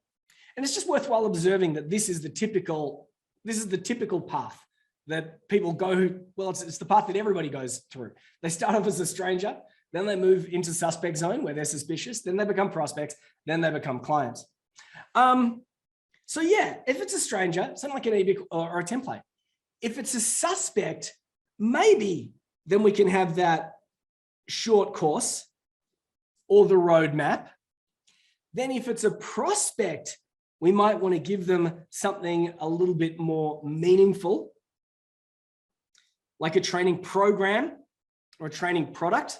and it's just worthwhile observing that this is the typical path that people go, well, it's the path that everybody goes through. They start off as a stranger, then they move into suspect zone where they're suspicious, then they become prospects, then they become clients. So yeah, if it's a stranger, something like an ebook or a template. If it's a suspect, maybe then we can have that short course or the roadmap. Then if it's a prospect, we might want to give them something a little bit more meaningful, like a training program or a training product,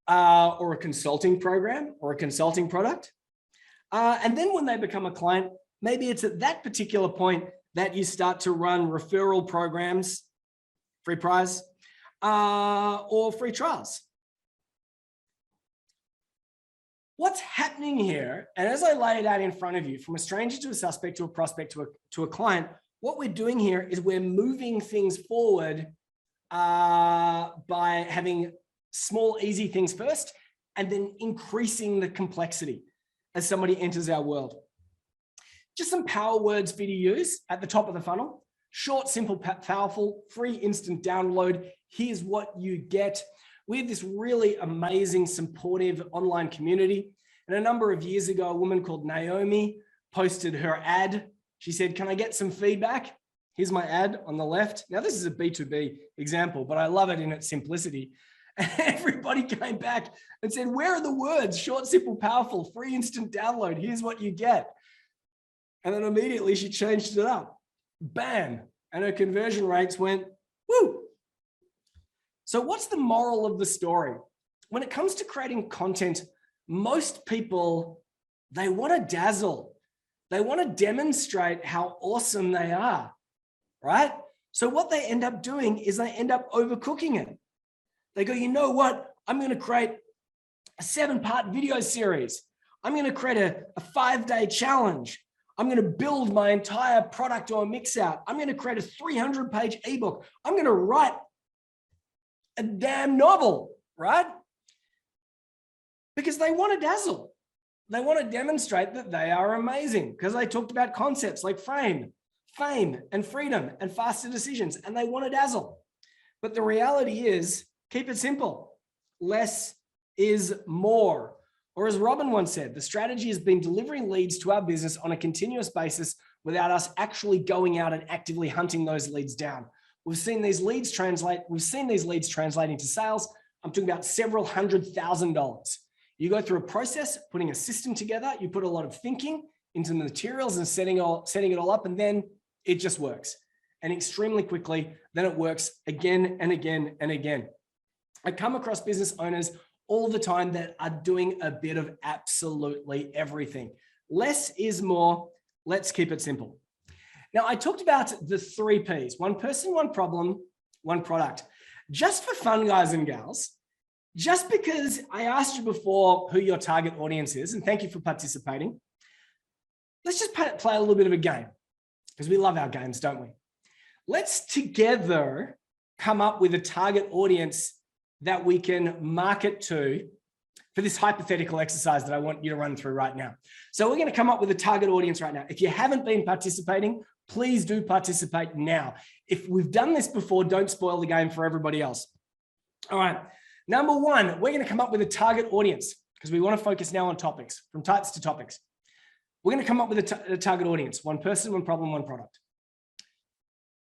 or a consulting program or a consulting product. And then when they become a client, maybe it's at that particular point that you start to run referral programs, free prize, or free trials. What's happening here, and as I lay it out in front of you, from a stranger to a suspect to a prospect to a client, what we're doing here is we're moving things forward by having small, easy things first, and then increasing the complexity as somebody enters our world. Just some power words for you to use at the top of the funnel. Short, simple, powerful, free, instant download. Here's what you get. We have this really amazing, supportive online community. And a number of years ago, a woman called Naomi posted her ad. She said, can I get some feedback? Here's my ad on the left. Now, this is a B2B example, but I love it in its simplicity. And everybody came back and said, where are the words? Short, simple, powerful, free, instant download. Here's what you get. And then immediately she changed it up. Bam. And her conversion rates went, woo. So what's the moral of the story? When it comes to creating content, most people, they want to dazzle. They want to demonstrate how awesome they are, right? So what they end up doing is they end up overcooking it. They go, you know what? I'm going to create a 7-part video series. I'm going to create a 5-day challenge. I'm going to build my entire product or mix out. I'm going to create a 300-page ebook. I'm going to write a damn novel, right? Because they want to dazzle. They want to demonstrate that they are amazing because they talked about concepts like fame, and freedom and faster decisions, and they want to dazzle. But the reality is, keep it simple. Less is more. Or as Robin once said, the strategy has been delivering leads to our business on a continuous basis without us actually going out and actively hunting those leads down. We've seen these leads translate. We've seen these leads translating to sales. I'm talking about several $100,000. You go through a process, putting a system together. You put a lot of thinking into the materials and setting it all up, and then it just works. And extremely quickly, then it works again and again and again. I come across business owners all the time that are doing a bit of absolutely everything. Less is more. Let's keep it simple. Now, I talked about the 3 Ps: one person, one problem, one product. Just for fun, guys and gals, just because I asked you before who your target audience is, and thank you for participating, let's just play a little bit of a game because we love our games, don't we? Let's together come up with a target audience that we can market to for this hypothetical exercise that I want you to run through right now. So we're going to come up with a target audience right now. If you haven't been participating, please do participate now. If we've done this before, don't spoil the game for everybody else. All right. Number 1, we're going to come up with a target audience because we want to focus now on topics, from types to topics. We're going to come up with a target audience: one person, one problem, one product.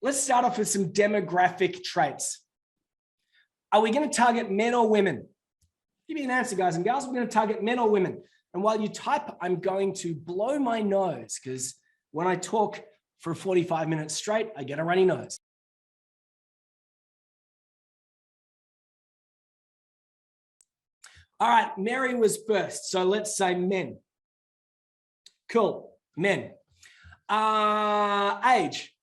Let's start off with some demographic traits. Are we going to target men or women? Give me an answer, guys and gals. We're going to target men or women. And while you type, I'm going to blow my nose because when I talk for 45 minutes straight, I get a runny nose. All right, Mary was first. So let's say men. Cool, men. Age.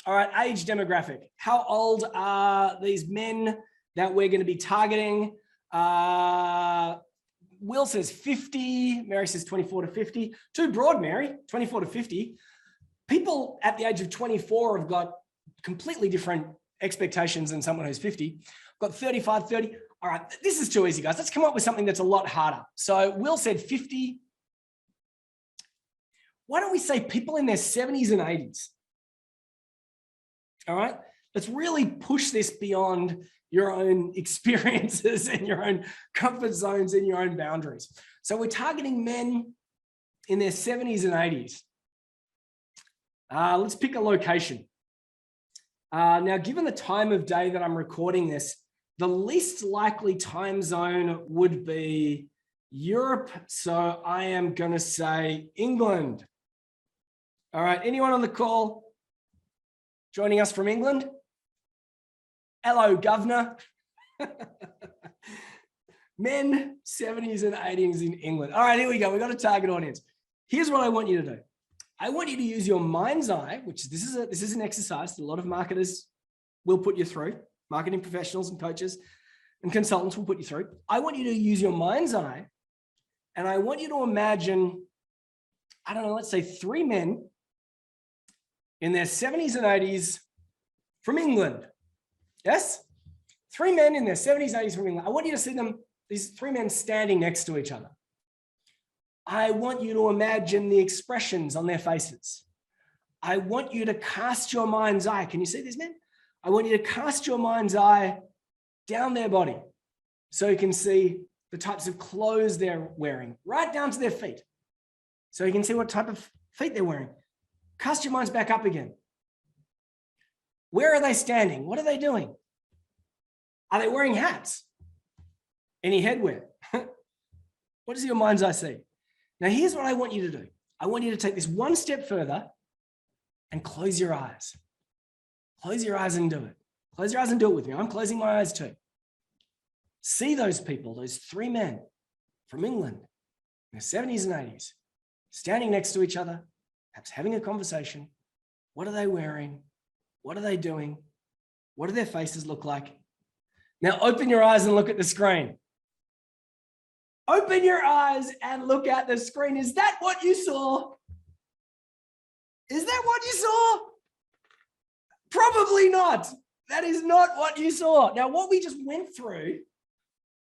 All right, age demographic. How old are these men that we're going to be targeting? Will says 50. Mary says 24 to 50. Too broad, Mary, 24 to 50. People at the age of 24 have got completely different expectations than someone who's 50. Got 35, 30. All right, this is too easy, guys. Let's come up with something that's a lot harder. So Will said 50. Why don't we say people in their 70s and 80s? All right, let's really push this beyond your own experiences and your own comfort zones and your own boundaries. So we're targeting men in their 70s and 80s. Let's pick a location. Now, given the time of day that I'm recording this, the least likely time zone would be Europe. So I am going to say England. All right, anyone on the call joining us from England? Hello, governor. Men, 70s and 80s in England. All right, here we go. We've got a target audience. Here's what I want you to do. I want you to use your mind's eye, which this is an exercise that a lot of marketers will put you through. Marketing professionals and coaches and consultants will put you through. I want you to use your mind's eye, and I want you to imagine, I don't know, let's say 3 men in their 70s and 80s from England. Yes? 3 men in their 70s, 80s from England. I want you to see them, these 3 men standing next to each other. I want you to imagine the expressions on their faces. I want you to cast your mind's eye. Can you see these men? I want you to cast your mind's eye down their body so you can see the types of clothes they're wearing, right down to their feet. So you can see what type of feet they're wearing. Cast your minds back up again. Where are they standing? What are they doing? Are they wearing hats? Any headwear? What does your mind's eye see? Now, here's what I want you to do. I want you to take this one step further and close your eyes. Close your eyes and do it. Close your eyes and do it with me. I'm closing my eyes too. See those people, those 3 men from England in their 70s and 80s, standing next to each other, perhaps having a conversation. What are they wearing? What are they doing? What do their faces look like? Now open your eyes and look at the screen. Open your eyes and look at the screen. Is that what you saw? Is that what you saw? Probably not. That is not what you saw. Now, what we just went through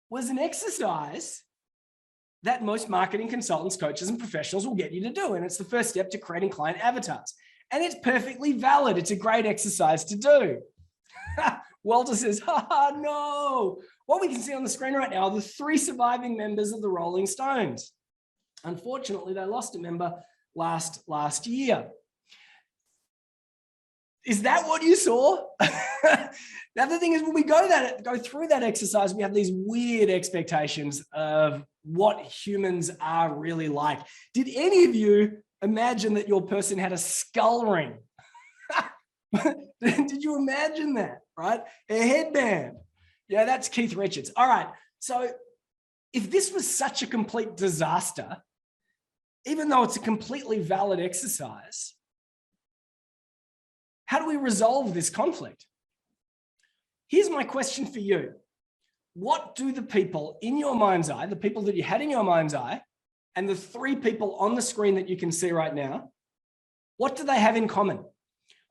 was an exercise that most marketing consultants, coaches, and professionals will get you to do. And it's the first step to creating client avatars. And it's perfectly valid. It's a great exercise to do. Walter says, no. What we can see on the screen right now are the 3 surviving members of the Rolling Stones. Unfortunately, they lost a member last year. Is that what you saw? The other thing is when we go through that exercise, we have these weird expectations of what humans are really like. Did any of you imagine that your person had a skull ring? Did you imagine that, right? A headband. Yeah, that's Keith Richards. All right. So if this was such a complete disaster, even though it's a completely valid exercise, how do we resolve this conflict? Here's my question for you. What do the people in your mind's eye, the people that you had in your mind's eye, and the 3 people on the screen that you can see right now, what do they have in common?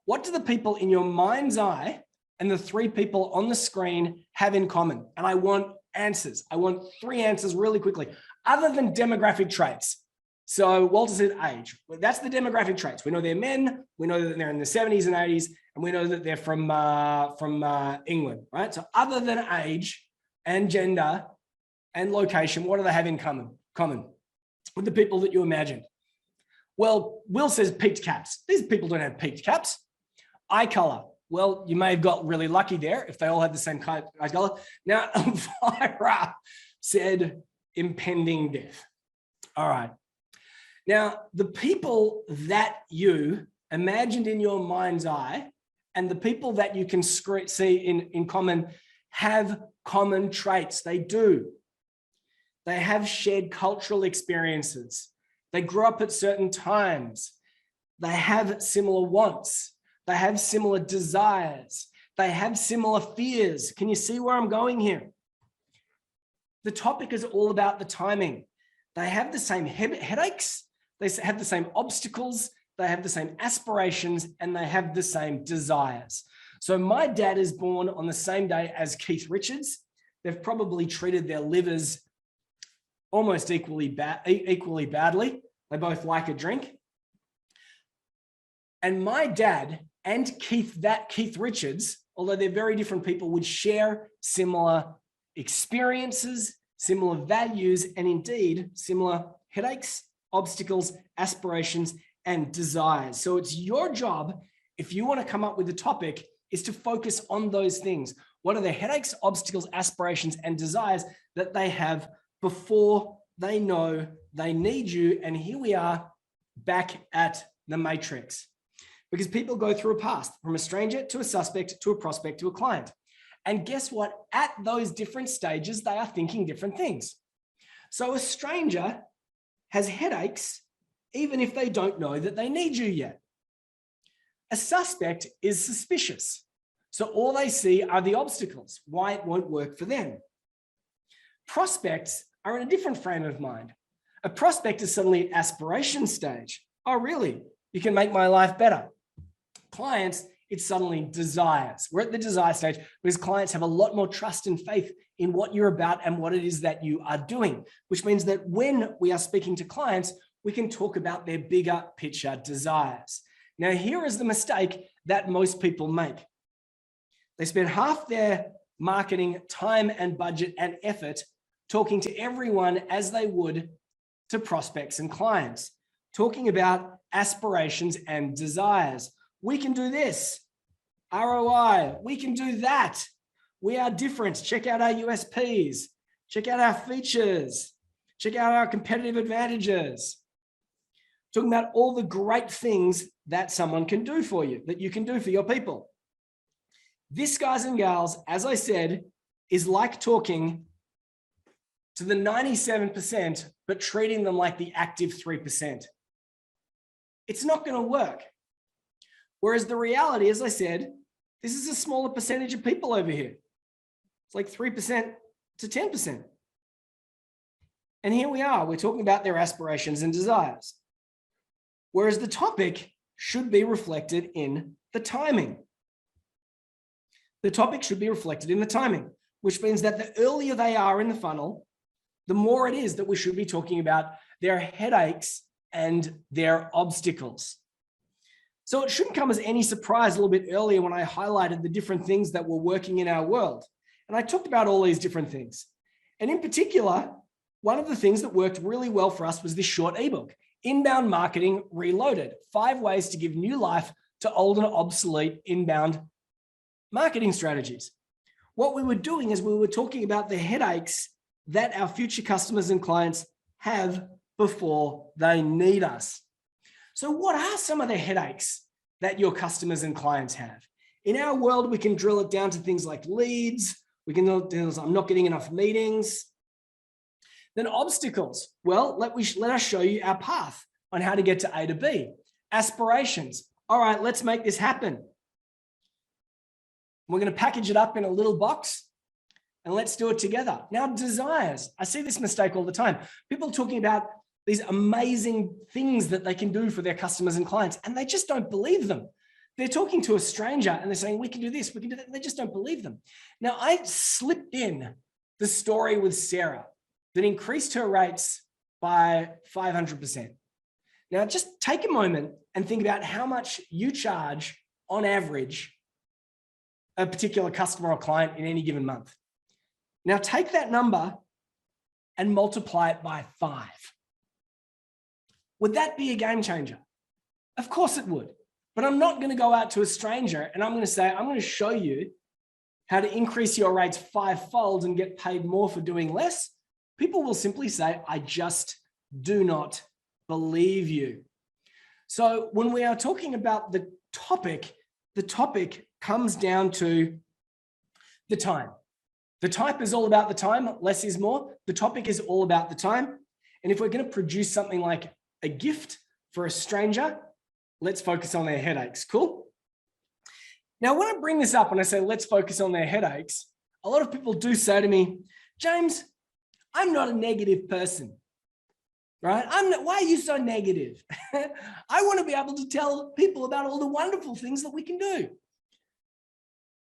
What do the people in your mind's eye and the 3 people on the screen have in common? And I want answers. I want 3 answers really quickly, other than demographic traits. So Walter said age. Well, that's the demographic traits. We know they're men. We know that they're in the 70s and 80s, and we know that they're from England, right? So other than age and gender and location, what do they have in common with the people that you imagined? Well, Will says peaked caps. These people don't have peaked caps. Eye color. Well, you may have got really lucky there if they all had the same eye color. Now, Elvira said impending death. All right. Now, the people that you imagined in your mind's eye and the people that you can see in common have common traits. They do. They have shared cultural experiences. They grew up at certain times. They have similar wants. They have similar desires. They have similar fears. Can you see where I'm going here? The topic is all about the timing. They have the same headaches. They have the same obstacles. They have the same aspirations, and they have the same desires. So my dad is born on the same day as Keith Richards. They've probably treated their livers almost equally badly. They both like a drink. And my dad and Keith Richards, although they're very different people, would share similar experiences, similar values, and indeed similar headaches, obstacles, aspirations, and desires. So it's your job, if you want to come up with a topic, is to focus on those things. What are the headaches, obstacles, aspirations, and desires that they have before they know they need you? And here we are back at the matrix, because people go through a path from a stranger to a suspect to a prospect to a client. And guess what? At those different stages, they are thinking different things. So a stranger has headaches, even if they don't know that they need you yet. A suspect is suspicious. So all they see are the obstacles, why it won't work for them. Prospects are in a different frame of mind. A prospect is suddenly at aspiration stage. Oh, really? You can make my life better. Clients, it's suddenly desires. We're at the desire stage because clients have a lot more trust and faith in what you're about and what it is that you are doing, which means that when we are speaking to clients, we can talk about their bigger picture desires. Now, here is the mistake that most people make. They spend half their marketing time and budget and effort talking to everyone as they would to prospects and clients, talking about aspirations and desires. We can do this, ROI, we can do that. We are different. Check out our USPs, check out our features, check out our competitive advantages. Talking about all the great things that someone can do for you, that you can do for your people. This, guys and gals, as I said, is like talking to the 97%, but treating them like the active 3%. It's not going to work. Whereas the reality, as I said, this is a smaller percentage of people over here. It's like 3% to 10%. And here we are, we're talking about their aspirations and desires. Whereas the topic should be reflected in the timing. The topic should be reflected in the timing, which means that the earlier they are in the funnel, the more it is that we should be talking about their headaches and their obstacles. So it shouldn't come as any surprise a little bit earlier when I highlighted the different things that were working in our world. And I talked about all these different things. And in particular, one of the things that worked really well for us was this short ebook, Inbound Marketing Reloaded, 5 ways to give new life to old and obsolete inbound marketing strategies. What we were doing is we were talking about the headaches that our future customers and clients have before they need us. So what are some of the headaches that your customers and clients have? In our world, we can drill it down to things like leads. We can drill down to I'm not getting enough meetings. Then obstacles. Well, let us show you our path on how to get to A to B. Aspirations. All right, let's make this happen. We're going to package it up in a little box and let's do it together. Now, desires. I see this mistake all the time. People talking about these amazing things that they can do for their customers and clients, and they just don't believe them. They're talking to a stranger and they're saying, we can do this, we can do that. They just don't believe them. Now, I slipped in the story with Sarah that increased her rates by 500%. Now, just take a moment and think about how much you charge on average a particular customer or client in any given month. Now, take that number and multiply it by 5. Would that be a game changer? Of course it would. But I'm not going to go out to a stranger and I'm going to say, I'm going to show you how to increase your rates 5-fold and get paid more for doing less. People will simply say, I just do not believe you. So when we are talking about the topic comes down to the time. The type is all about the time, less is more. The topic is all about the time. And if we're going to produce something like a gift for a stranger, let's focus on their headaches. Cool? Now, when I bring this up and I say, let's focus on their headaches, a lot of people do say to me, James, I'm not a negative person, right? Why are you so negative? I want to be able to tell people about all the wonderful things that we can do.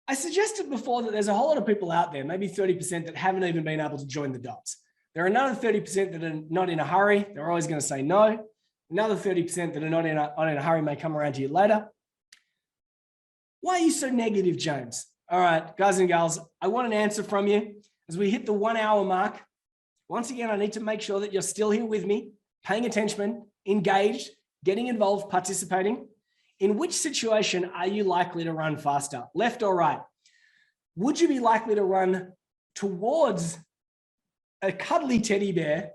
I suggested before that there's a whole lot of people out there, maybe 30%, that haven't even been able to join the dots. There are another 30% that are not in a hurry. They're always going to say no. Another 30% that are not in a hurry may come around to you later. Why are you so negative, James? All right, guys and girls, I want an answer from you as we hit the 1 hour mark. Once again, I need to make sure that you're still here with me, paying attention, engaged, getting involved, participating. In which situation are you likely to run faster, left or right? Would you be likely to run towards a cuddly teddy bear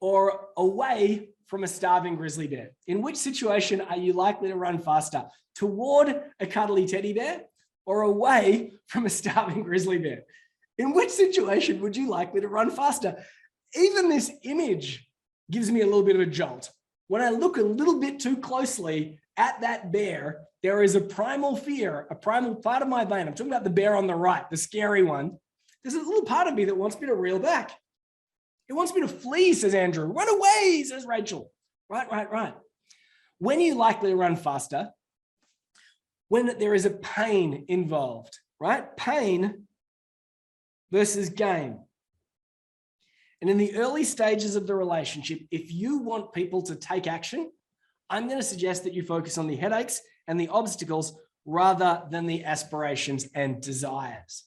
or away from a starving grizzly bear? In which situation are you likely to run faster, toward a cuddly teddy bear or away from a starving grizzly bear? In which situation would you likely to run faster? Even this image gives me a little bit of a jolt. When I look a little bit too closely at that bear, there is a primal fear, a primal part of my brain. I'm talking about the bear on the right, the scary one. There's a little part of me that wants me to reel back. It wants me to flee, says Andrew. Run away, says Rachel. Right. When are you likely to run faster? When there is a pain involved, right? Pain versus gain. And in the early stages of the relationship, if you want people to take action, I'm going to suggest that you focus on the headaches and the obstacles rather than the aspirations and desires.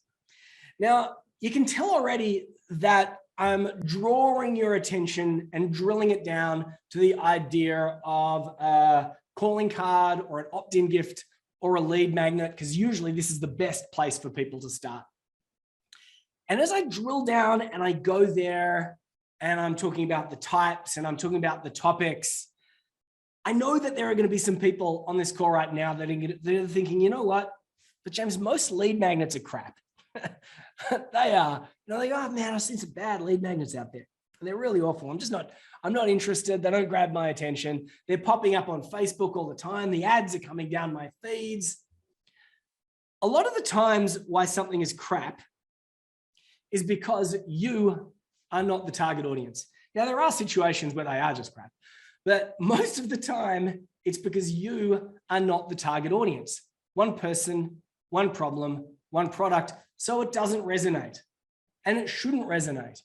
Now, you can tell already that I'm drawing your attention and drilling it down to the idea of a calling card or an opt-in gift or a lead magnet, because usually this is the best place for people to start. And as I drill down and I go there and I'm talking about the types and I'm talking about the topics, I know that there are going to be some people on this call right now that are thinking, you know what, but James, most lead magnets are crap. They are, they go, oh man, I've seen some bad lead magnets out there. And they're really awful. I'm not interested. They don't grab my attention. They're popping up on Facebook all the time. The ads are coming down my feeds. A lot of the times why something is crap is because you are not the target audience. Now, there are situations where they are just crap, but most of the time It's because you are not the target audience. One person, one problem, one product, so it doesn't resonate. And it shouldn't resonate.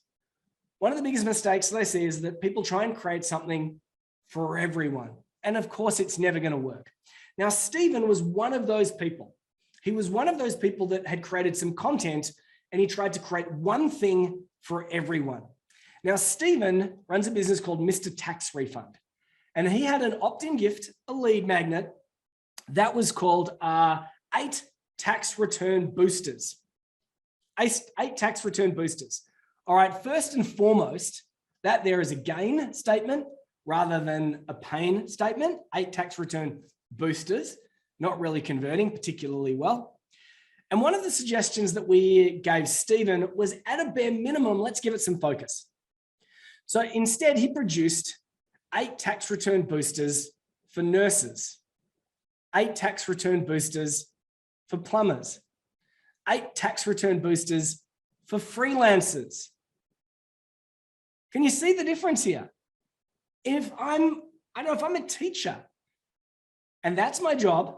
One of the biggest mistakes that I see is that people try and create something for everyone. And of course, it's never going to work. Now, Stephen was one of those people. He was one of those people that had created some content and he tried to create one thing for everyone. Now, Stephen runs a business called Mr. Tax Refund. And he had an opt-in gift, a lead magnet, that was called 8 tax return boosters. 8 tax return boosters. All right, first and foremost, that there is a gain statement rather than a pain statement. 8 tax return boosters, not really converting particularly well. And one of the suggestions that we gave Stephen was, at a bare minimum, let's give it some focus. So instead, he produced 8 tax return boosters for nurses, 8 tax return boosters for plumbers, 8 tax return boosters for freelancers. Can you see the difference here? If I'm a teacher and that's my job,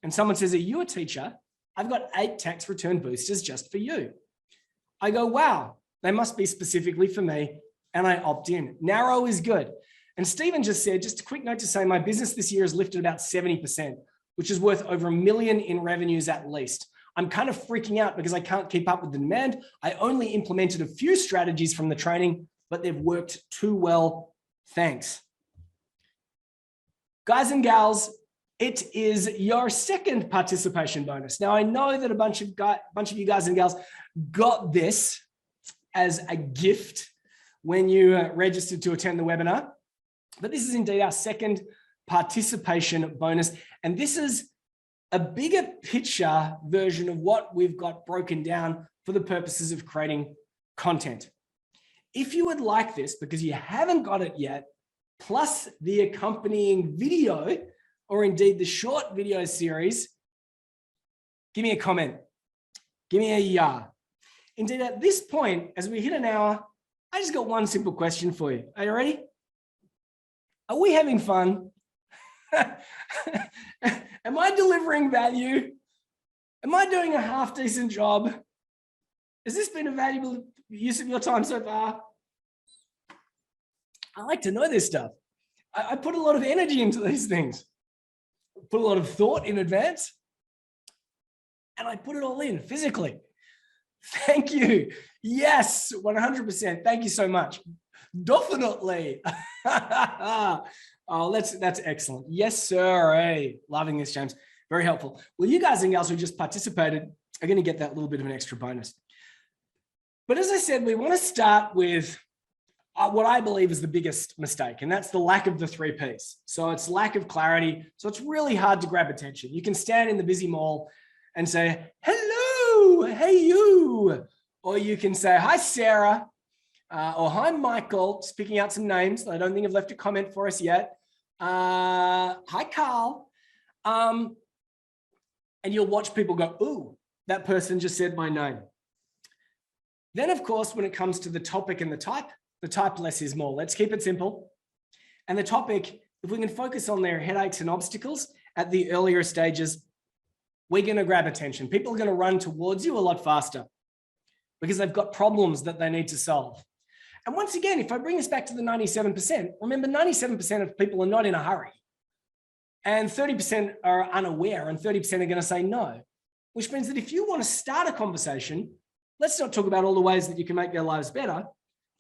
and someone says, are you a teacher? I've got 8 tax return boosters just for you. I go, wow, they must be specifically for me. And I opt in. Narrow is good. And Stephen just said, just a quick note to say, my business this year has lifted about 70%, which is worth over $1 million in revenues at least. I'm kind of freaking out because I can't keep up with the demand. I only implemented a few strategies from the training, but they've worked too well. Thanks. Guys and gals, it is your second participation bonus. Now, I know that a bunch of you guys and gals got this as a gift when you registered to attend the webinar, but this is indeed our second participation bonus. And this is a bigger picture version of what we've got broken down for the purposes of creating content. If you would like this, because you haven't got it yet, plus the accompanying video, or indeed the short video series, give me a comment. Give me a yeah. Indeed, at this point, as we hit an hour, I just got one simple question for you. Are you ready? Are we having fun? Am I delivering value? Am I doing a half decent job? Has this been a valuable use of your time so far? I like to know this stuff. I put a lot of energy into these things. Put a lot of thought in advance. And I put it all in physically. Thank you. Yes, 100%. Thank you so much. Definitely. Oh, that's excellent. Yes, sir. Hey, loving this, James. Very helpful. Well, you guys and gals who just participated are going to get that little bit of an extra bonus. But as I said, we want to start with what I believe is the biggest mistake, and that's the lack of the 3 Ps. So it's lack of clarity. So it's really hard to grab attention. You can stand in the busy mall and say, hello, hey you. Or you can say, hi, Sarah, or hi, Michael, just picking out some names that I don't think have left a comment for us yet. Hi, Carl. And you'll watch people go, ooh, that person just said my name. Then, of course, when it comes to the topic and the type less is more. Let's keep it simple. And the topic, if we can focus on their headaches and obstacles at the earlier stages, we're going to grab attention. People are going to run towards you a lot faster because they've got problems that they need to solve. And once again, if I bring us back to the 97%, remember 97% of people are not in a hurry. And 30% are unaware and 30% are going to say no, which means that if you want to start a conversation, let's not talk about all the ways that you can make their lives better.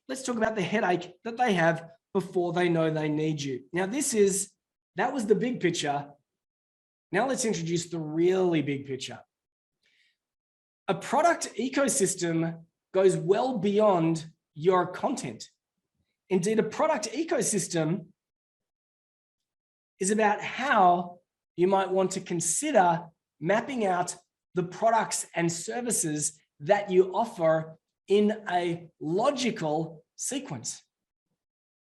Let's talk about the headache that they have before they know they need you. Now, that was the big picture. Now let's introduce the really big picture. A product ecosystem goes well beyond your content. Indeed, a product ecosystem is about how you might want to consider mapping out the products and services that you offer in a logical sequence.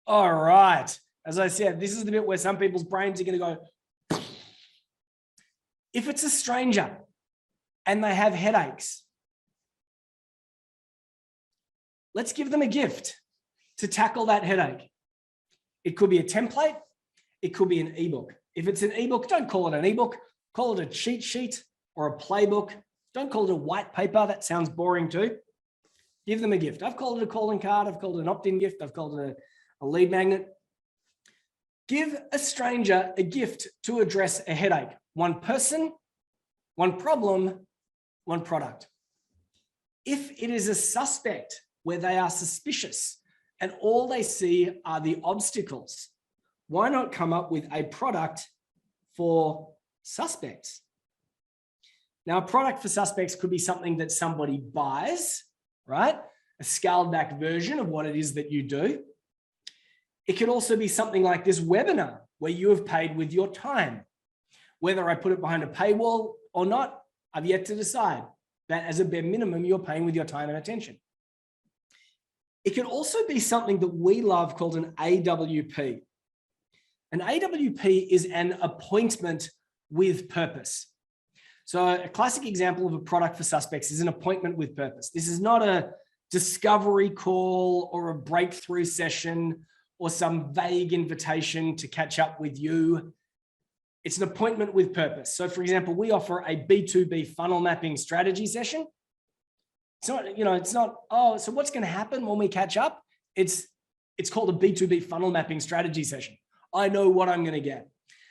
All right. As I said, this is the bit where some people's brains are going to go, if it's a stranger and they have headaches, let's give them a gift to tackle that headache. It could be a template. It could be an ebook. If it's an ebook, don't call it an ebook. Call it a cheat sheet or a playbook. Don't call it a white paper. That sounds boring too. Give them a gift. I've called it a calling card. I've called it an opt-in gift. I've called it a lead magnet. Give a stranger a gift to address a headache. One person, one problem, one product. If it is a suspect where they are suspicious and all they see are the obstacles, why not come up with a product for suspects? Now, a product for suspects could be something that somebody buys, right? A scaled back version of what it is that you do. It could also be something like this webinar where you have paid with your time. Whether I put it behind a paywall or not, I've yet to decide. That as a bare minimum, you're paying with your time and attention. It can also be something that we love called an AWP. An AWP is an appointment with purpose. So a classic example of a product for suspects is an appointment with purpose. This is not a discovery call or a breakthrough session or some vague invitation to catch up with you. It's an appointment with purpose. So for example, we offer a B2B funnel mapping strategy session. It's not, it's not, oh, so what's going to happen when we catch up? It's called a B2B funnel mapping strategy session. I know what I'm going to get.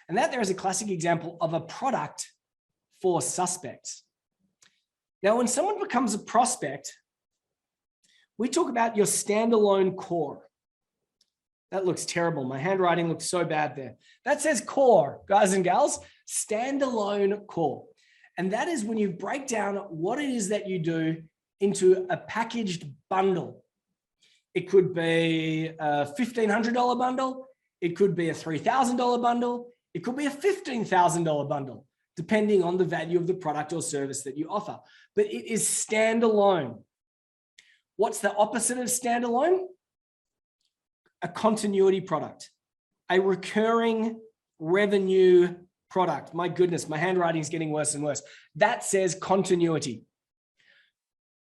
And that there is a classic example of a product for suspects. Now, when someone becomes a prospect, we talk about your standalone core. That looks terrible. My handwriting looks so bad there. That says core, guys and gals, standalone core. And that is when you break down what it is that you do into a packaged bundle. It could be a $1,500 bundle. It could be a $3,000 bundle. It could be a $15,000 bundle, depending on the value of the product or service that you offer. But it is standalone. What's the opposite of standalone? A continuity product, a recurring revenue product. My goodness, my handwriting is getting worse and worse. That says continuity.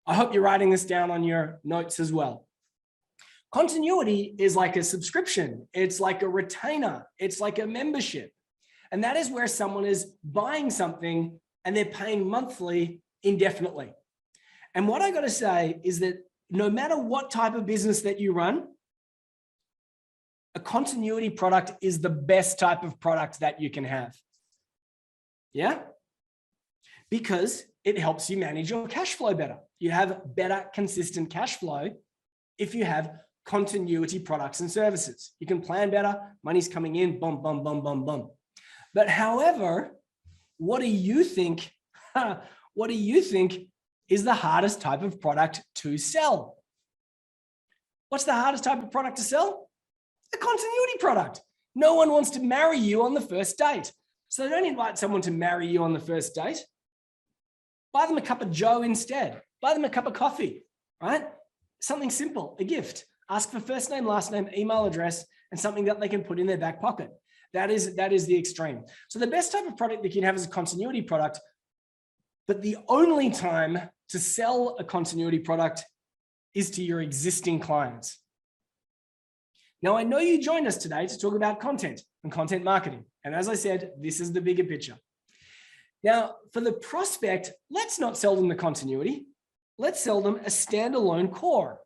I hope you're writing this down on your notes as well. Continuity is like a subscription. It's like a retainer. It's like a membership. And that is where someone is buying something and they're paying monthly indefinitely. And what I got to say is that no matter what type of business that you run, a continuity product is the best type of product that you can have. Yeah? Because it helps you manage your cash flow better. You have better, consistent cash flow if you have continuity products and services. You can plan better, money's coming in, boom, boom, boom, boom, boom. But however, what do you think is the hardest type of product to sell? What's the hardest type of product to sell? A continuity product. No one wants to marry you on the first date. So don't invite someone to marry you on the first date. Buy them a cup of Joe instead. Buy them a cup of coffee, right? Something simple, a gift. Ask for first name, last name, email address, and something that they can put in their back pocket. That is the extreme. So the best type of product that you can have is a continuity product, but the only time to sell a continuity product is to your existing clients. Now, I know you joined us today to talk about content and content marketing. And as I said, this is the bigger picture. Now, for the prospect, let's not sell them the continuity. Let's sell them a standalone core.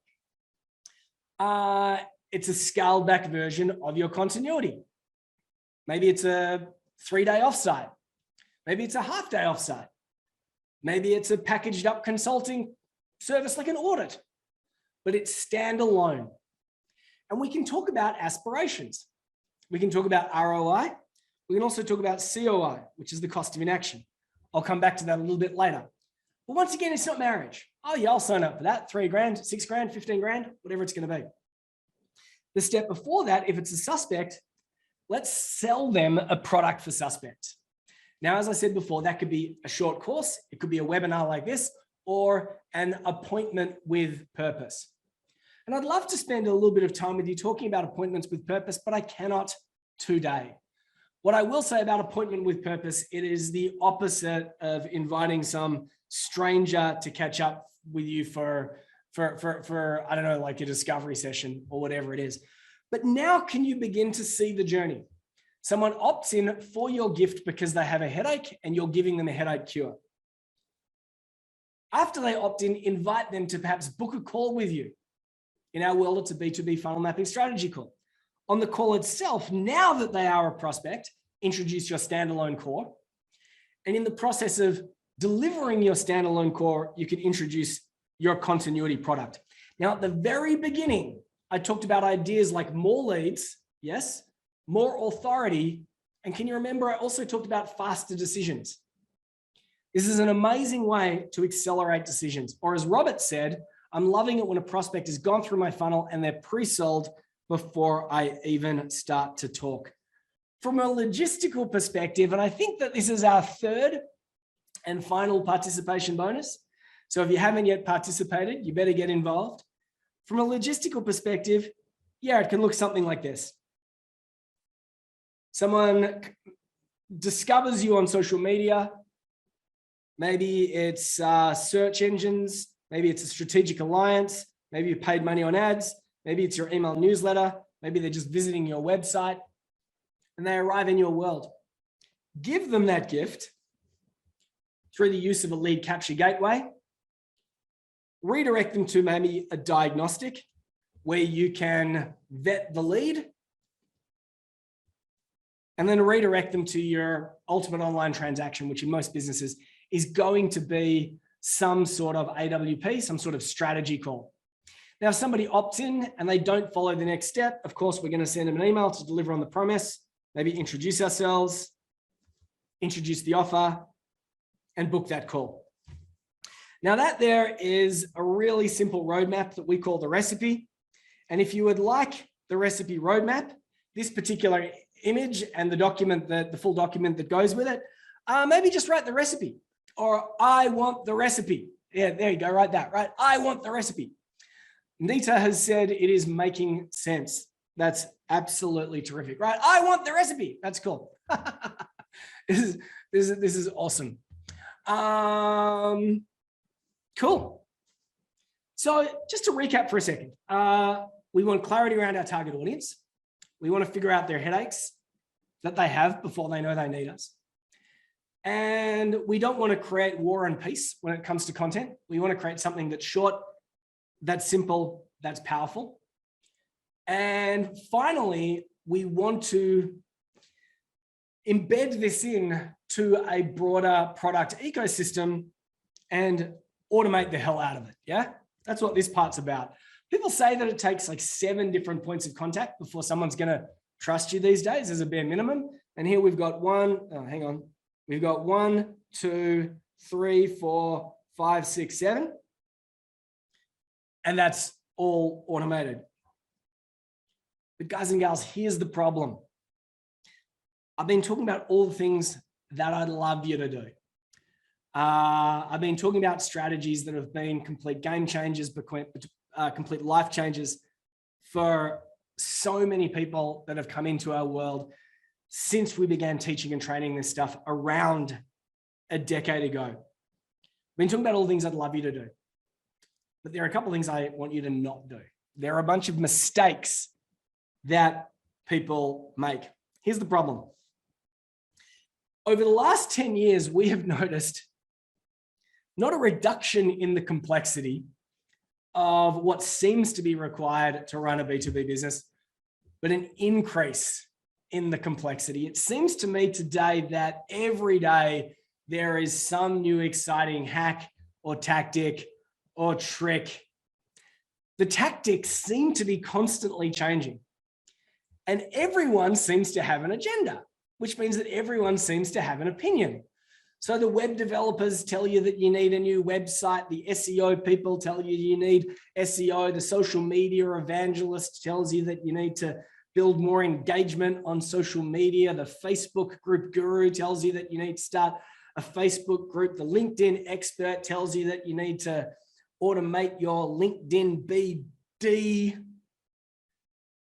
It's a scaled back version of your continuity. Maybe it's a 3-day offsite. Maybe it's a half-day offsite. Maybe it's a packaged up consulting service like an audit, but it's standalone. And we can talk about aspirations. We can talk about ROI. We can also talk about COI, which is the cost of inaction. I'll come back to that a little bit later. But once again, it's not marriage. Oh yeah, I'll sign up for that. 3 grand, 6 grand, 15 grand, whatever it's going to be. The step before that, if it's a suspect, let's sell them a product for suspects. Now, as I said before, that could be a short course. It could be a webinar like this or an appointment with purpose. And I'd love to spend a little bit of time with you talking about appointments with purpose, but I cannot today. What I will say about appointment with purpose, it is the opposite of inviting some stranger to catch up with you for I don't know, like a discovery session or whatever it is. But now can you begin to see the journey? Someone opts in for your gift because they have a headache and you're giving them a headache cure. After they opt in, invite them to perhaps book a call with you. In our world, it's a B2B funnel mapping strategy call. On the call itself, now that they are a prospect, introduce your standalone core. And in the process of delivering your standalone core, you can introduce your continuity product. Now, at the very beginning, I talked about ideas like more leads, yes, more authority. And can you remember, I also talked about faster decisions. This is an amazing way to accelerate decisions. Or as Robert said, I'm loving it when a prospect has gone through my funnel and they're pre-sold before I even start to talk. From a logistical perspective, and I think that this is our third and final participation bonus. So if you haven't yet participated, you better get involved. From a logistical perspective, yeah, it can look something like this. Someone discovers you on social media. Maybe it's search engines. Maybe it's a strategic alliance. Maybe you paid money on ads. Maybe it's your email newsletter. Maybe they're just visiting your website and they arrive in your world. Give them that gift through the use of a lead capture gateway. Redirect them to maybe a diagnostic where you can vet the lead, and then redirect them to your ultimate online transaction, which in most businesses is going to be some sort of AWP, some sort of strategy call. Now, if somebody opts in and they don't follow the next step, of course, we're going to send them an email to deliver on the promise, maybe introduce ourselves, introduce the offer, and book that call. Now that there is a really simple roadmap that we call the recipe. And if you would like the recipe roadmap, this particular image and the document, the full document that goes with it, maybe just write the recipe, or I want the recipe. Yeah, there you go, write that, right? I want the recipe. Nita has said it is making sense. That's absolutely terrific, right? I want the recipe. That's cool. This is awesome. Cool. So just to recap for a second, we want clarity around our target audience. We want to figure out their headaches that they have before they know they need us. And we don't want to create war and peace when it comes to content. We want to create something that's short, that's simple, that's powerful. And finally, we want to embed this in to a broader product ecosystem and automate the hell out of it. Yeah, that's what this part's about. People say that it takes like 7 different points of contact before someone's going to trust you these days as a bare minimum. And here we've got we've got 1, 2, 3, 4, 5, 6, 7. And that's all automated. But guys and gals, here's the problem. I've been talking about all the things that I'd love you to do. I've been talking about strategies that have been complete game changers, complete life changes for so many people that have come into our world since we began teaching and training this stuff around a decade ago. I've been talking about all the things I'd love you to do, but there are a couple of things I want you to not do. There are a bunch of mistakes that people make. Here's the problem. Over the last 10 years, we have noticed not a reduction in the complexity of what seems to be required to run a B2B business, but an increase in the complexity. It seems to me today that every day there is some new exciting hack or tactic or trick. The tactics seem to be constantly changing, and everyone seems to have an agenda, which means that everyone seems to have an opinion. So the web developers tell you that you need a new website. The SEO people tell you you need SEO. The social media evangelist tells you that you need to build more engagement on social media. The Facebook group guru tells you that you need to start a Facebook group. The LinkedIn expert tells you that you need to automate your LinkedIn BD.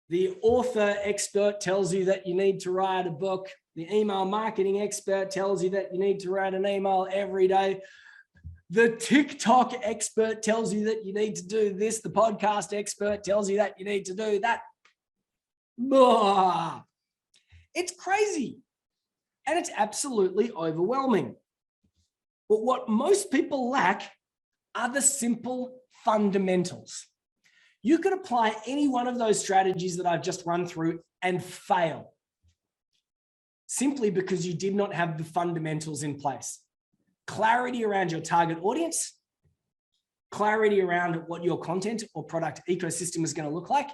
The author expert tells you that you need to write a book. The email marketing expert tells you that you need to write an email every day. The TikTok expert tells you that you need to do this. The podcast expert tells you that you need to do that. It's crazy. And it's absolutely overwhelming. But what most people lack are the simple fundamentals. You could apply any one of those strategies that I've just run through and fail, simply because you did not have the fundamentals in place. Clarity around your target audience, clarity around what your content or product ecosystem is going to look like,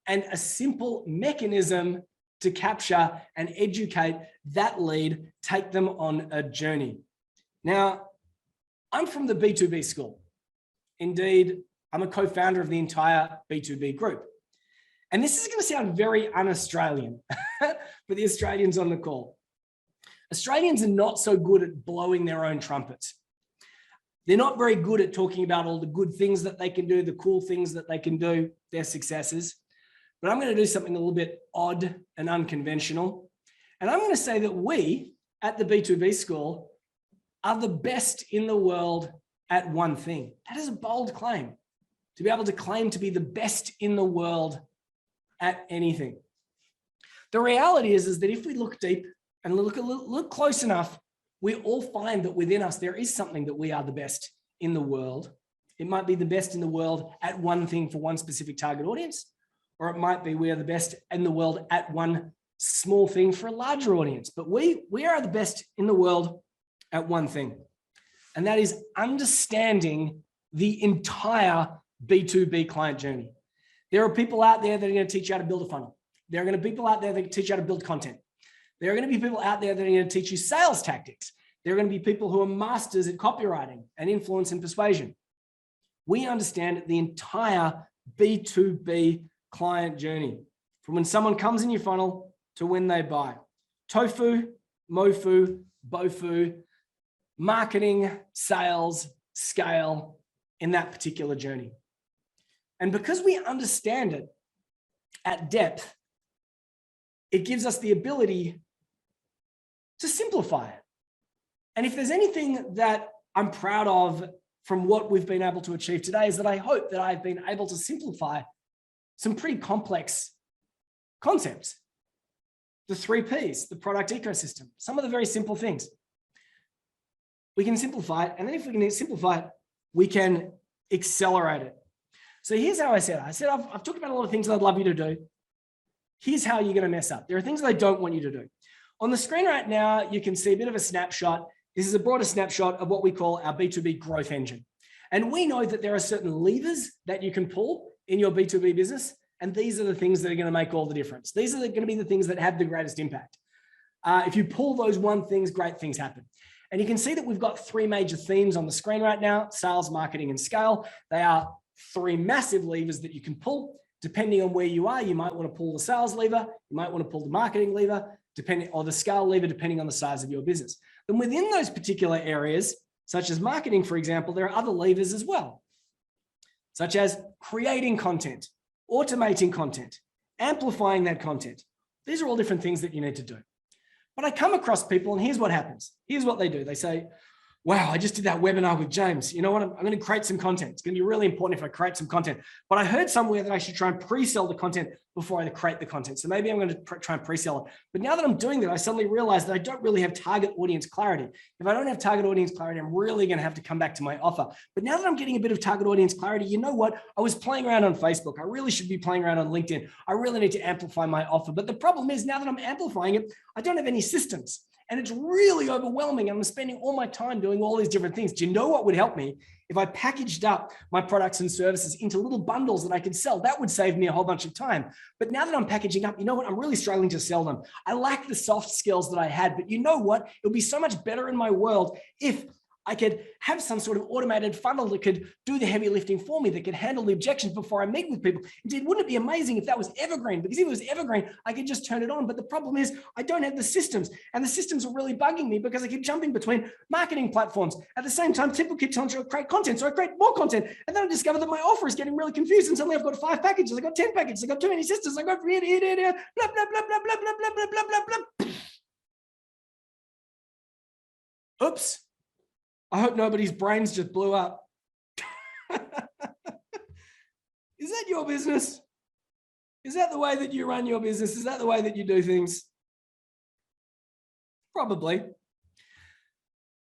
and a simple mechanism to capture and educate that lead, take them on a journey. Now, I'm from the B2B school. Indeed, I'm a co-founder of the entire B2B Group. And this is going to sound very un-Australian for the Australians on the call. Australians are not so good at blowing their own trumpets. They're not very good at talking about all the good things that they can do, the cool things that they can do, their successes. But I'm going to do something a little bit odd and unconventional. And I'm going to say that we at the B2B school are the best in the world at one thing. That is a bold claim, to be able to claim to be the best in the world at anything. The reality is that if we look deep and look close enough, we all find that within us, there is something that we are the best in the world. It might be the best in the world at one thing for one specific target audience, or it might be we are the best in the world at one small thing for a larger audience. But we are the best in the world at one thing, and that is understanding the entire B2B client journey. There are people out there that are going to teach you how to build a funnel. There are going to be people out there that can teach you how to build content. There are going to be people out there that are going to teach you sales tactics. There are going to be people who are masters at copywriting and influence and persuasion. We understand the entire B2B client journey, from when someone comes in your funnel to when they buy. Tofu, mofu, bofu, marketing, sales, scale in that particular journey. And because we understand it at depth, it gives us the ability to simplify it. And if there's anything that I'm proud of from what we've been able to achieve today, is that I hope that I've been able to simplify some pretty complex concepts. The 3 Ps, the product ecosystem, some of the very simple things. We can simplify it. And then if we can simplify it, we can accelerate it. So here's how I said it. I've talked about a lot of things that I'd love you to do. Here's how you're going to mess up. There are things that I don't want you to do. On the screen right now, you can see a bit of a snapshot. This is a broader snapshot of what we call our B2B Growth Engine. And we know that there are certain levers that you can pull in your B2B business. And these are the things that are going to make all the difference. These are going to be the things that have the greatest impact. If you pull those one things, great things happen. And you can see that we've got 3 major themes on the screen right now: sales, marketing, and scale. They are 3 massive levers that you can pull. Depending on where you are, you might want to pull the sales lever, you might want to pull the marketing lever, or the scale lever, depending on the size of your business. Then within those particular areas, such as marketing, for example, there are other levers as well, such as creating content, automating content, amplifying that content. These are all different things that you need to do. But I come across people, and here's what happens. Here's what they do. They say, wow, I just did that webinar with James. You know what? I'm going to create some content. It's going to be really important if I create some content. But I heard somewhere that I should try and pre-sell the content before I create the content. So maybe I'm going to try and pre-sell it. But now that I'm doing that, I suddenly realize that I don't really have target audience clarity. If I don't have target audience clarity, I'm really going to have to come back to my offer. But now that I'm getting a bit of target audience clarity, you know what? I was playing around on Facebook. I really should be playing around on LinkedIn. I really need to amplify my offer. But the problem is, now that I'm amplifying it, I don't have any systems. And it's really overwhelming. I'm spending all my time doing all these different things. Do you know what would help me? If I packaged up my products and services into little bundles that I could sell, that would save me a whole bunch of time. But now that I'm packaging up, you know what? I'm really struggling to sell them. I lack the soft skills that I had, but you know what? It would be so much better in my world if I could have some sort of automated funnel that could do the heavy lifting for me, that could handle the objections before I meet with people. Indeed, wouldn't it be amazing if that was evergreen? Because if it was evergreen, I could just turn it on. But the problem is I don't have the systems, and the systems are really bugging me because I keep jumping between marketing platforms. At the same time, people keep telling me to create content. So I create more content. And then I discover that my offer is getting really confused. And suddenly I've got 5 packages. I've got 10 packages. I've got too many systems. I go from here to here to here, blah, blah, blah, blah, blah, blah, blah, blah, blah, blah, blah. Oops. I hope nobody's brains just blew up. Is that your business? Is that the way that you run your business? Is that the way that you do things? Probably.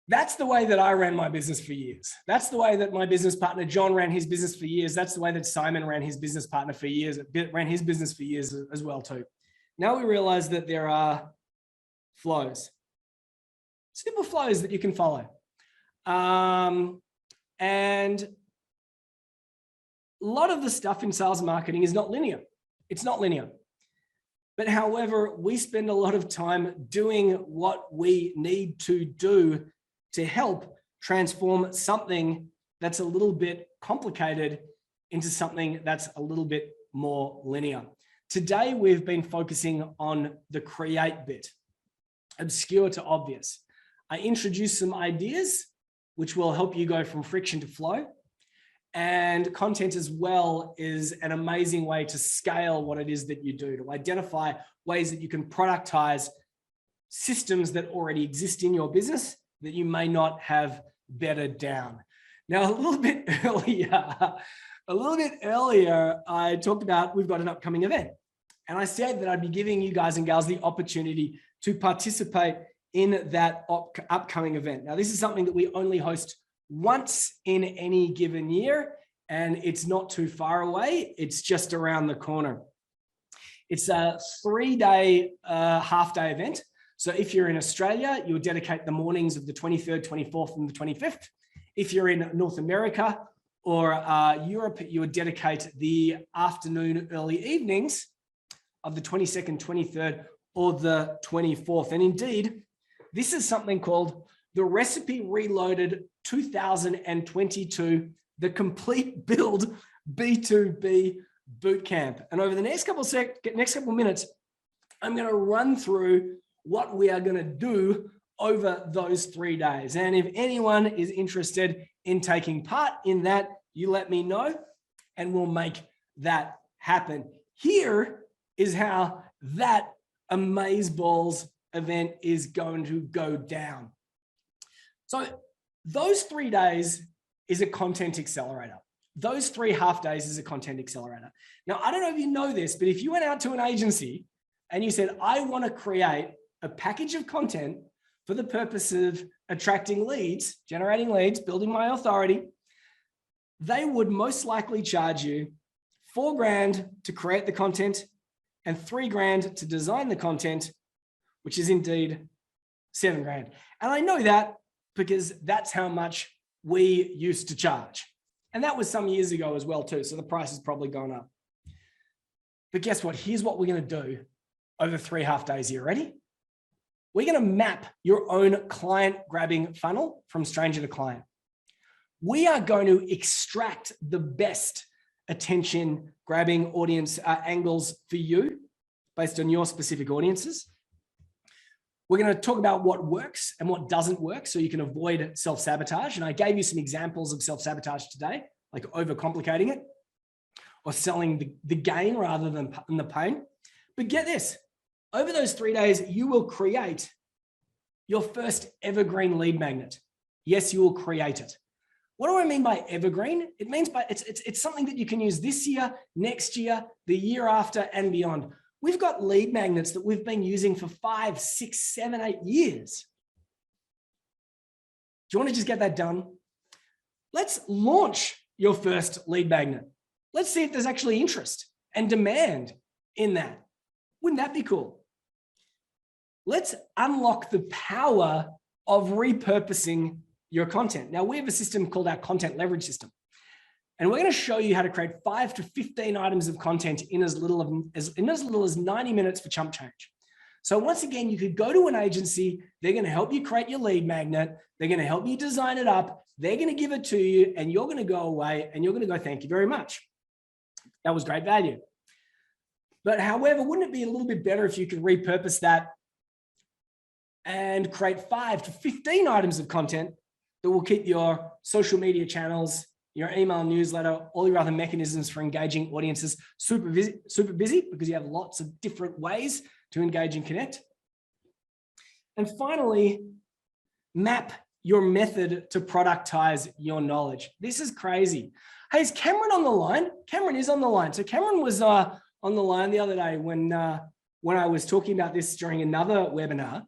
That's the way that I ran my business for years. That's the way that my business partner, John, ran his business for years. That's the way that Simon ran his business partner for years, ran his business for years as well too. Now we realize that there are flows, simple flows that you can follow. And a lot of the stuff in sales and marketing is not linear. It's not linear. But however, we spend a lot of time doing what we need to do to help transform something that's a little bit complicated into something that's a little bit more linear. Today, we've been focusing on the create bit, obscure to obvious. I introduced some ideas which will help you go from friction to flow. And content as well is an amazing way to scale what it is that you do, to identify ways that you can productize systems that already exist in your business that you may not have bedded down. Now, a little bit earlier, I talked about we've got an upcoming event. And I said that I'd be giving you guys and gals the opportunity to participate in that upcoming event. Now, this is something that we only host once in any given year, and it's not too far away. It's just around the corner. It's a 3-day half-day event. So if you're in Australia, you'll dedicate the mornings of the 23rd, 24th, and the 25th. If you're in North America or Europe, you would dedicate the afternoon, early evenings of the 22nd, 23rd, or the 24th. And indeed, this is something called the Recipe Reloaded 2022, the Complete Build B2B Bootcamp. And over the next couple of minutes, I'm going to run through what we are going to do over those 3 days. And if anyone is interested in taking part in that, you let me know and we'll make that happen. Here is how that Amazeballs event is going to go down. So those 3 days is a content accelerator. Those 3 half days is a content accelerator. Now, I don't know if you know this, but if you went out to an agency and you said, I want to create a package of content for the purpose of attracting leads, generating leads, building my authority, they would most likely charge you $4 grand to create the content and $3 grand to design the content, which is indeed $7 grand. And I know that because that's how much we used to charge. And that was some years ago as well too. So the price has probably gone up. But guess what? Here's what we're going to do over 3 half days. Are you ready? We're going to map your own client grabbing funnel from stranger to client. We are going to extract the best attention grabbing audience angles for you based on your specific audiences. We're going to talk about what works and what doesn't work so you can avoid self-sabotage. And I gave you some examples of self-sabotage today, like overcomplicating it or selling the gain rather than the pain. But get this, over those 3 days, you will create your first evergreen lead magnet. Yes, you will create it. What do I mean by evergreen? It means it's something that you can use this year, next year, the year after, and beyond. We've got lead magnets that we've been using for 5, 6, 7, 8 years. Do you want to just get that done? Let's launch your first lead magnet. Let's see if there's actually interest and demand in that. Wouldn't that be cool? Let's unlock the power of repurposing your content. Now, we have a system called our content leverage system. And we're going to show you how to create 5 to 15 items of content in as little as 90 minutes for chump change. So once again, you could go to an agency. They're going to help you create your lead magnet. They're going to help you design it up. They're going to give it to you and you're going to go away and you're going to go, thank you very much. That was great value. But however, wouldn't it be a little bit better if you could repurpose that and create 5 to 15 items of content that will keep your social media channels, your email newsletter, all your other mechanisms for engaging audiences super busy because you have lots of different ways to engage and connect. And finally, map your method to productize your knowledge. This is crazy. Hey, is Cameron on the line? Cameron is on the line. So Cameron was on the line the other day when I was talking about this during another webinar.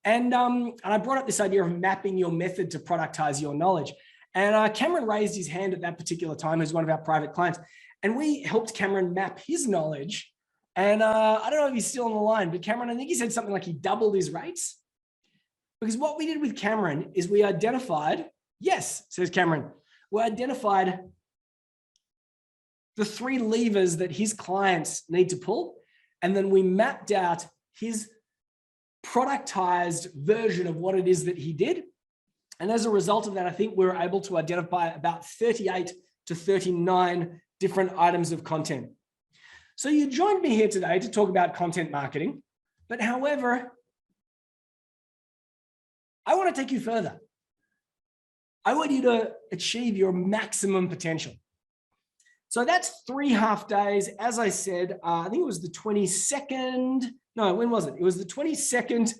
And I brought up this idea of mapping your method to productize your knowledge. And Cameron raised his hand at that particular time, who's one of our private clients. And we helped Cameron map his knowledge. And I don't know if he's still on the line, but Cameron, I think he said something like he doubled his rates. Because what we did with Cameron is we identified, yes, says Cameron, we identified the 3 levers that his clients need to pull. And then we mapped out his productized version of what it is that he did. And as a result of that, I think we were able to identify about 38 to 39 different items of content. So you joined me here today to talk about content marketing, but however, I want to take you further. I want you to achieve your maximum potential. So that's 3 half days. As I said, I think it was the 22nd. No, when was it? It was the 22nd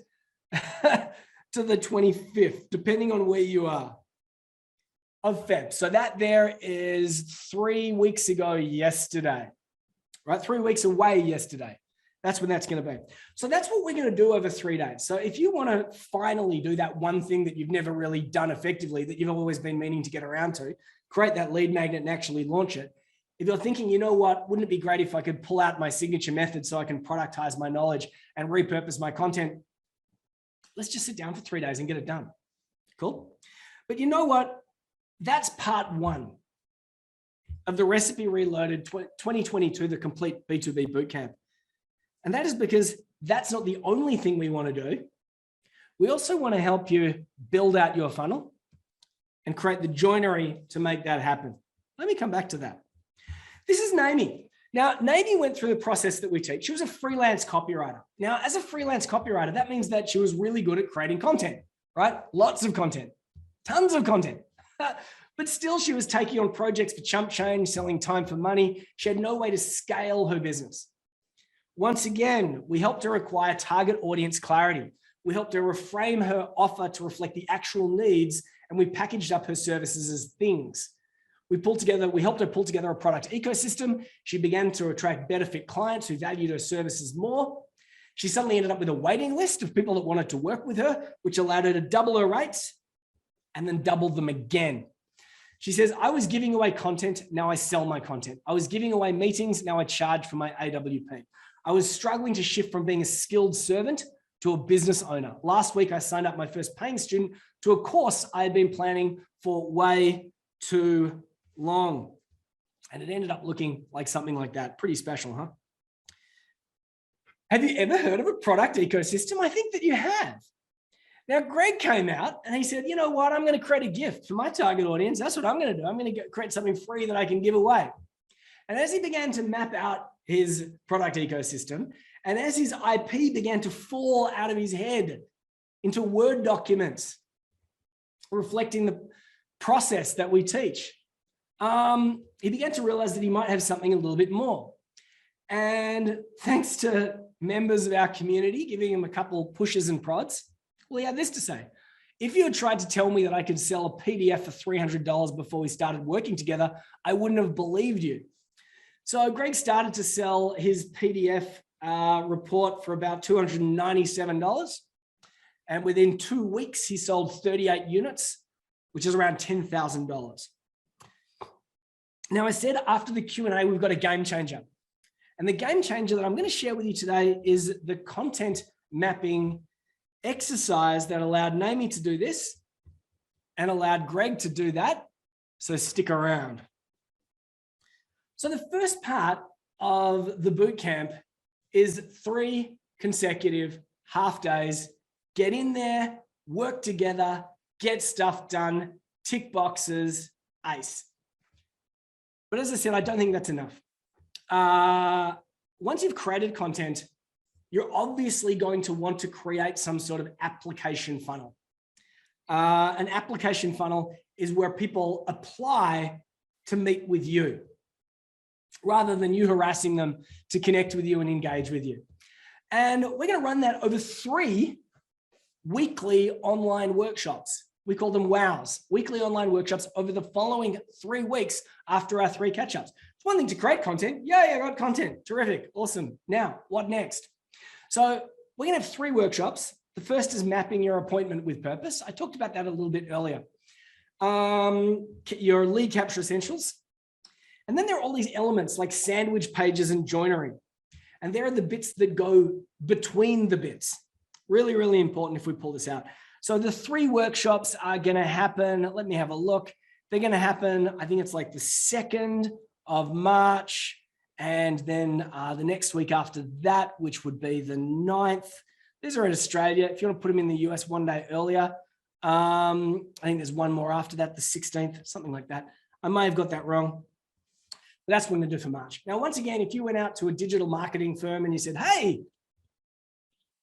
to the 25th, depending on where you are, of Feb. So that there is 3 weeks ago yesterday, right? 3 weeks away yesterday. That's when that's going to be. So that's what we're going to do over 3 days. So if you want to finally do that one thing that you've never really done effectively, that you've always been meaning to get around to, create that lead magnet and actually launch it. If you're thinking, you know what, wouldn't it be great if I could pull out my signature method so I can productize my knowledge and repurpose my content? Let's just sit down for 3 days and get it done. Cool. But you know what? That's part 1 of the Recipe Reloaded 2022, the complete B2B bootcamp. And that is because that's not the only thing we want to do. We also want to help you build out your funnel and create the joinery to make that happen. Let me come back to that. This is Naomi. Now, Naomi went through the process that we teach. She was a freelance copywriter. Now, as a freelance copywriter, that means that she was really good at creating content, right? Lots of content, tons of content. But still, she was taking on projects for chump change, selling time for money. She had no way to scale her business. Once again, we helped her acquire target audience clarity. We helped her reframe her offer to reflect the actual needs, and we packaged up her services as things. We helped her pull together a product ecosystem. She began to attract better fit clients who valued her services more. She suddenly ended up with a waiting list of people that wanted to work with her, which allowed her to double her rates and then double them again. She says, I was giving away content, now I sell my content. I was giving away meetings, now I charge for my AWP. I was struggling to shift from being a skilled servant to a business owner. Last week, I signed up my first paying student to a course I had been planning for way too long. And it ended up looking like something like that. Pretty special, huh? Have you ever heard of a product ecosystem? I think that you have. Now, Greg came out and he said, you know what? I'm going to create a gift for my target audience. That's what I'm going to do. I'm going to create something free that I can give away. And as he began to map out his product ecosystem, and as his IP began to fall out of his head into Word documents, reflecting the process that we teach, he began to realize that he might have something a little bit more. And thanks to members of our community giving him a couple pushes and prods, well, he had this to say. If you had tried to tell me that I could sell a PDF for $300 before we started working together, I wouldn't have believed you. So Greg started to sell his PDF report for about $297. And within 2 weeks, he sold 38 units, which is around $10,000. Now, I said after the Q&A, we've got a game changer. And the game changer that I'm going to share with you today is the content mapping exercise that allowed Naomi to do this and allowed Greg to do that. So stick around. So the first part of the bootcamp is 3 consecutive half days. Get in there, work together, get stuff done, tick boxes, ace. But as I said, I don't think that's enough. Once you've created content, you're obviously going to want to create some sort of application funnel. An application funnel is where people apply to meet with you, rather than you harassing them to connect with you and engage with you. And we're going to run that over 3 weekly online workshops. We call them WOWs, weekly online workshops over the following 3 weeks after our 3 catch-ups. It's one thing to create content. Yeah, I got content. Terrific. Awesome. Now, what next? So we're going to have 3 workshops. The first is mapping your appointment with purpose. I talked about that a little bit earlier. Your lead capture essentials. And then there are all these elements like sandwich pages and joinery. And there are the bits that go between the bits. Really, really important if we pull this out. So the 3 workshops are going to happen. Let me have a look. They're going to happen, I think it's like the 2nd of March. And then the next week after that, which would be the 9th. These are in Australia. If you want to put them in the US one day earlier, I think there's one more after that, the 16th, something like that. I may have got that wrong. But that's what I'm going to do for March. Now, once again, if you went out to a digital marketing firm and you said, hey,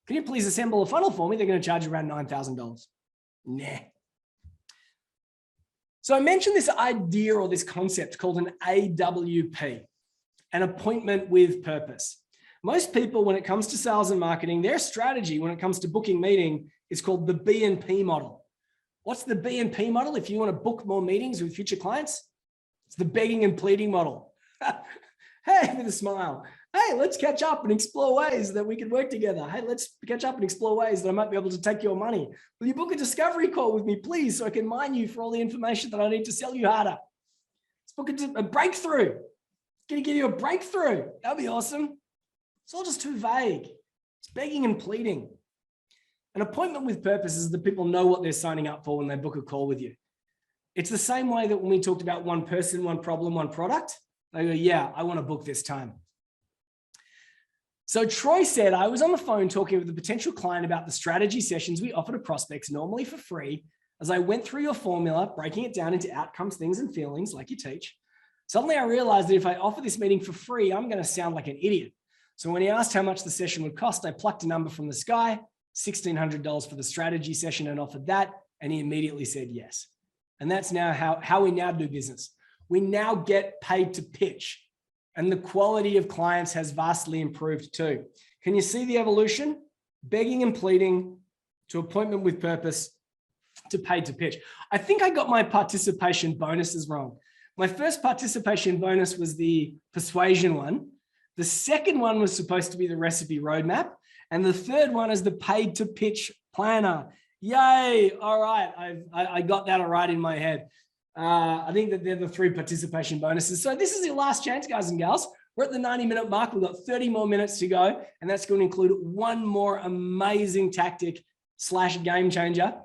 can you please assemble a funnel for me? They're going to charge you around $9,000. Nah. So I mentioned this idea or this concept called an AWP, an appointment with purpose. Most people, when it comes to sales and marketing, their strategy when it comes to booking meeting is called the B&P model. What's the B&P model? If you want to book more meetings with future clients, it's the begging and pleading model. Hey, with a smile. Hey, let's catch up and explore ways that we can work together. Hey, let's catch up and explore ways that I might be able to take your money. Will you book a discovery call with me, please, so I can mine you for all the information that I need to sell you harder? Let's book a breakthrough. Going to give you a breakthrough. That'd be awesome. It's all just too vague. It's begging and pleading. An appointment with purpose is that people know what they're signing up for when they book a call with you. It's the same way that when we talked about one person, one problem, one product, they go, yeah, I want to book this time. So Troy said, I was on the phone talking with a potential client about the strategy sessions we offer to prospects normally for free. As I went through your formula, breaking it down into outcomes, things, and feelings like you teach, suddenly I realized that if I offer this meeting for free, I'm going to sound like an idiot. So when he asked how much the session would cost, I plucked a number from the sky, $1,600 for the strategy session, and offered that. And he immediately said yes. And that's now how we now do business. We now get paid to pitch. And the quality of clients has vastly improved too. Can you see the evolution? Begging and pleading to appointment with purpose to paid to pitch. I think I got my participation bonuses wrong. My first participation bonus was the persuasion one. The second one was supposed to be the recipe roadmap. And the third one is the paid to pitch planner. Yay. All right. I got that all right in my head. I think that they're the 3 participation bonuses. So this is your last chance, guys and gals. We're at the 90-minute mark. We've got 30 more minutes to go. And that's going to include one more amazing tactic / game changer.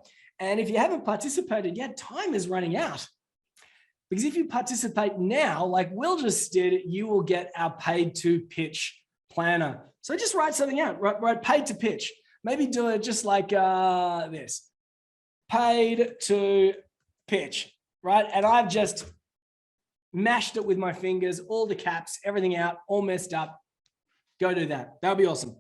And if you haven't participated yet, time is running out. Because if you participate now, like Will just did, you will get our paid to pitch planner. So just write something out, write paid to pitch. Maybe do it just like this, paid to pitch, right? And I've just mashed it with my fingers, all the caps, everything out, all messed up. Go do that. That'll be awesome.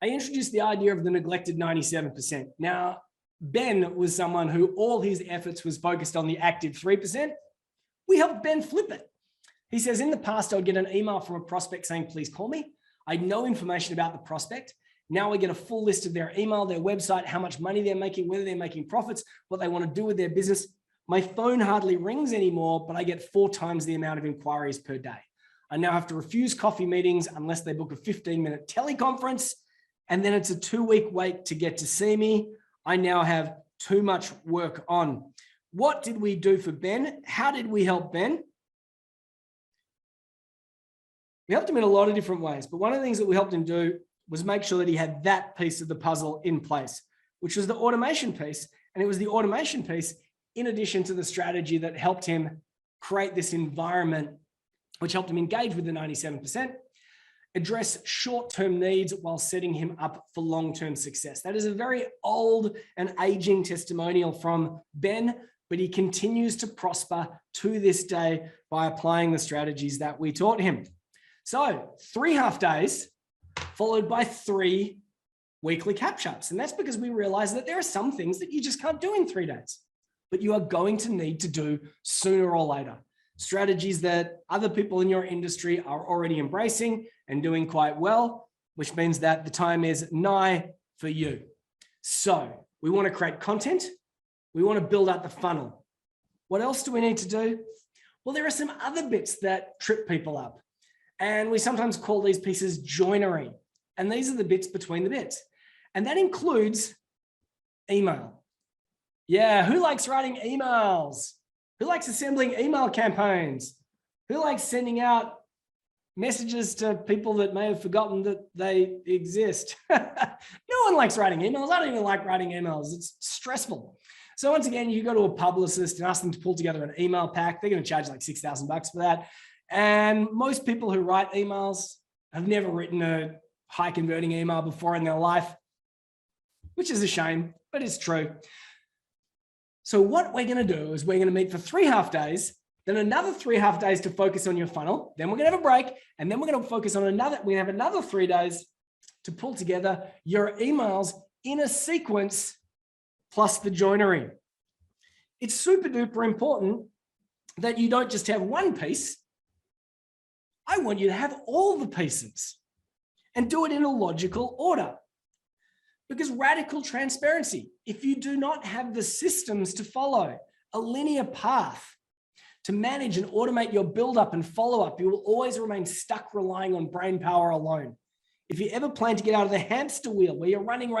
I introduced the idea of the neglected 97%. Now, Ben was someone who all his efforts was focused on the active 3%. We helped Ben flip it. He says, in the past, I would get an email from a prospect saying, please call me. I had no information about the prospect. Now I get a full list of their email, their website, how much money they're making, whether they're making profits, what they want to do with their business. My phone hardly rings anymore, but I get 4 times the amount of inquiries per day. I now have to refuse coffee meetings unless they book a 15-minute teleconference, and then it's a 2-week wait to get to see me. I now have too much work on. What did we do for Ben? How did we help Ben? We helped him in a lot of different ways, but one of the things that we helped him do was make sure that he had that piece of the puzzle in place, which was the automation piece. And it was the automation piece in addition to the strategy that helped him create this environment, which helped him engage with the 97%, address short-term needs while setting him up for long-term success. That is a very old and aging testimonial from Ben, but he continues to prosper to this day by applying the strategies that we taught him. So 3 half days followed by 3 weekly catch-ups. And that's because we realize that there are some things that you just can't do in 3 days, but you are going to need to do sooner or later. Strategies that other people in your industry are already embracing and doing quite well, which means that the time is nigh for you. So we want to create content. We want to build out the funnel. What else do we need to do? Well, there are some other bits that trip people up. And we sometimes call these pieces joinery. And these are the bits between the bits. And that includes email. Yeah, who likes writing emails? Who likes assembling email campaigns? Who likes sending out messages to people that may have forgotten that they exist? No one likes writing emails. I don't even like writing emails. It's stressful. So once again, you go to a publicist and ask them to pull together an email pack. They're going to charge like $6,000 for that. And most people who write emails have never written a high converting email before in their life, which is a shame, but it's true. So what we're going to do is we're going to meet for 3 half days, then another 3 half days to focus on your funnel. Then we're going to have a break, and then we're going to focus on we're going to have another 3 days to pull together your emails in a sequence plus the joinery. It's super duper important that you don't just have one piece. I want you to have all the pieces and do it in a logical order. Because radical transparency, if you do not have the systems to follow, a linear path to manage and automate your build-up and follow-up, you will always remain stuck relying on brain power alone. If you ever plan to get out of the hamster wheel where you're running,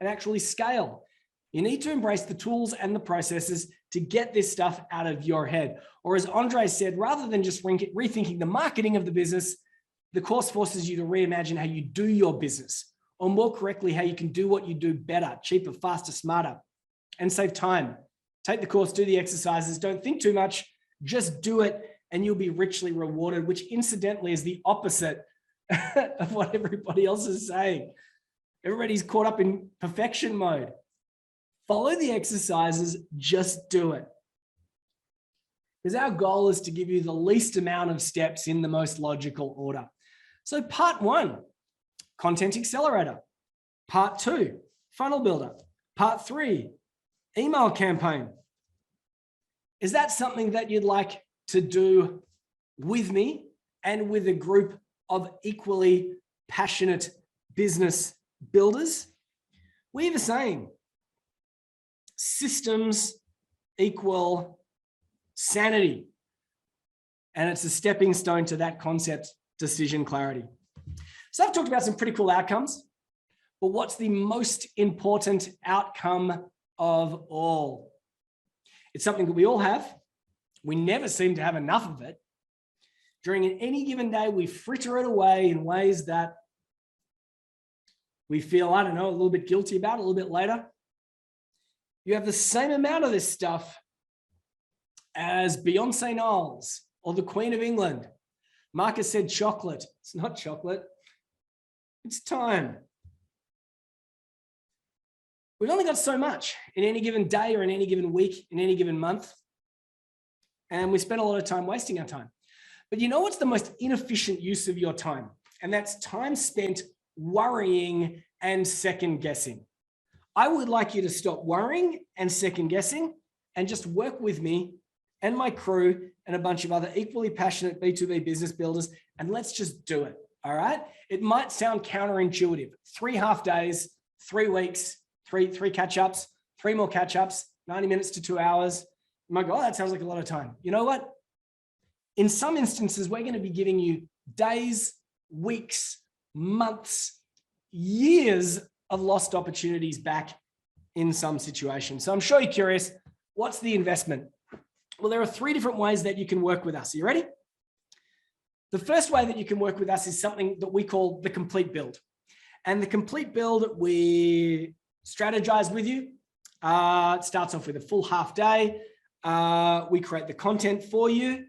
and actually scale, you need to embrace the tools and the processes to get this stuff out of your head. Or as Andre said, rather than just rethinking the marketing of the business, the course forces you to reimagine how you do your business. Or more correctly, how you can do what you do better, cheaper, faster, smarter, and save time. Take the course, do the exercises, don't think too much, just do it, and you'll be richly rewarded, which incidentally is the opposite of what everybody else is saying. Everybody's caught up in perfection mode. Follow the exercises, just do it. Because our goal is to give you the least amount of steps in the most logical order. So part 1, Content Accelerator. Part 2, Funnel Builder. Part 3, Email Campaign. Is that something that you'd like to do with me and with a group of equally passionate business builders? We have a saying, systems equal sanity. And it's a stepping stone to that concept, decision clarity. So I've talked about some pretty cool outcomes, but what's the most important outcome of all? It's something that we all have. We never seem to have enough of it. During any given day, we fritter it away in ways that we feel, I don't know, a little bit guilty about a little bit later. You have the same amount of this stuff as Beyonce Knowles or the Queen of England. Marcus said chocolate. It's not chocolate. It's time. We've only got so much in any given day or in any given week, in any given month. And we spend a lot of time wasting our time. But you know what's the most inefficient use of your time? And that's time spent worrying and second guessing. I would like you to stop worrying and second guessing and just work with me and my crew and a bunch of other equally passionate B2B business builders, and let's just do it. All right. It might sound counterintuitive. 3 half days, 3 weeks, three catch-ups, 3 more catch-ups, 90 minutes to 2 hours. My God, that sounds like a lot of time. You know what? In some instances, we're going to be giving you days, weeks, months, years of lost opportunities back in some situations. So I'm sure you're curious, what's the investment? Well, there are 3 different ways that you can work with us. Are you ready? The first way that you can work with us is something that we call the complete build. And the complete build, we strategize with you. It starts off with a full half day. We create the content for you.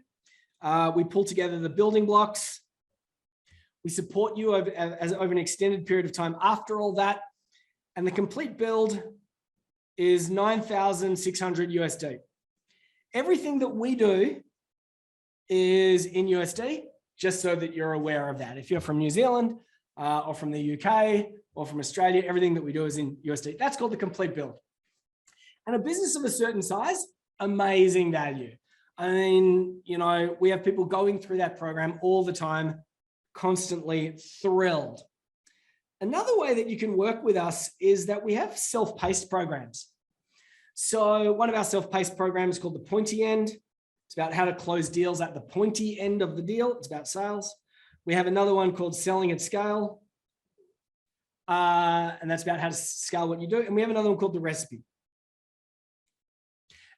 We pull together the building blocks. We support you over an extended period of time after all that. And the complete build is $9,600 USD. Everything that we do is in USD, just so that you're aware of that. If you're from New Zealand or from the UK or from Australia, everything that we do is in USD. That's called the complete build. And a business of a certain size, amazing value. I mean, you know, we have people going through that program all the time, constantly thrilled. Another way that you can work with us is that we have self-paced programs. So one of our self-paced programs is called the Pointy End. It's about how to close deals at the pointy end of the deal. It's about sales. We have another one called Selling at Scale. And that's about how to scale what you do. And we have another one called the recipe.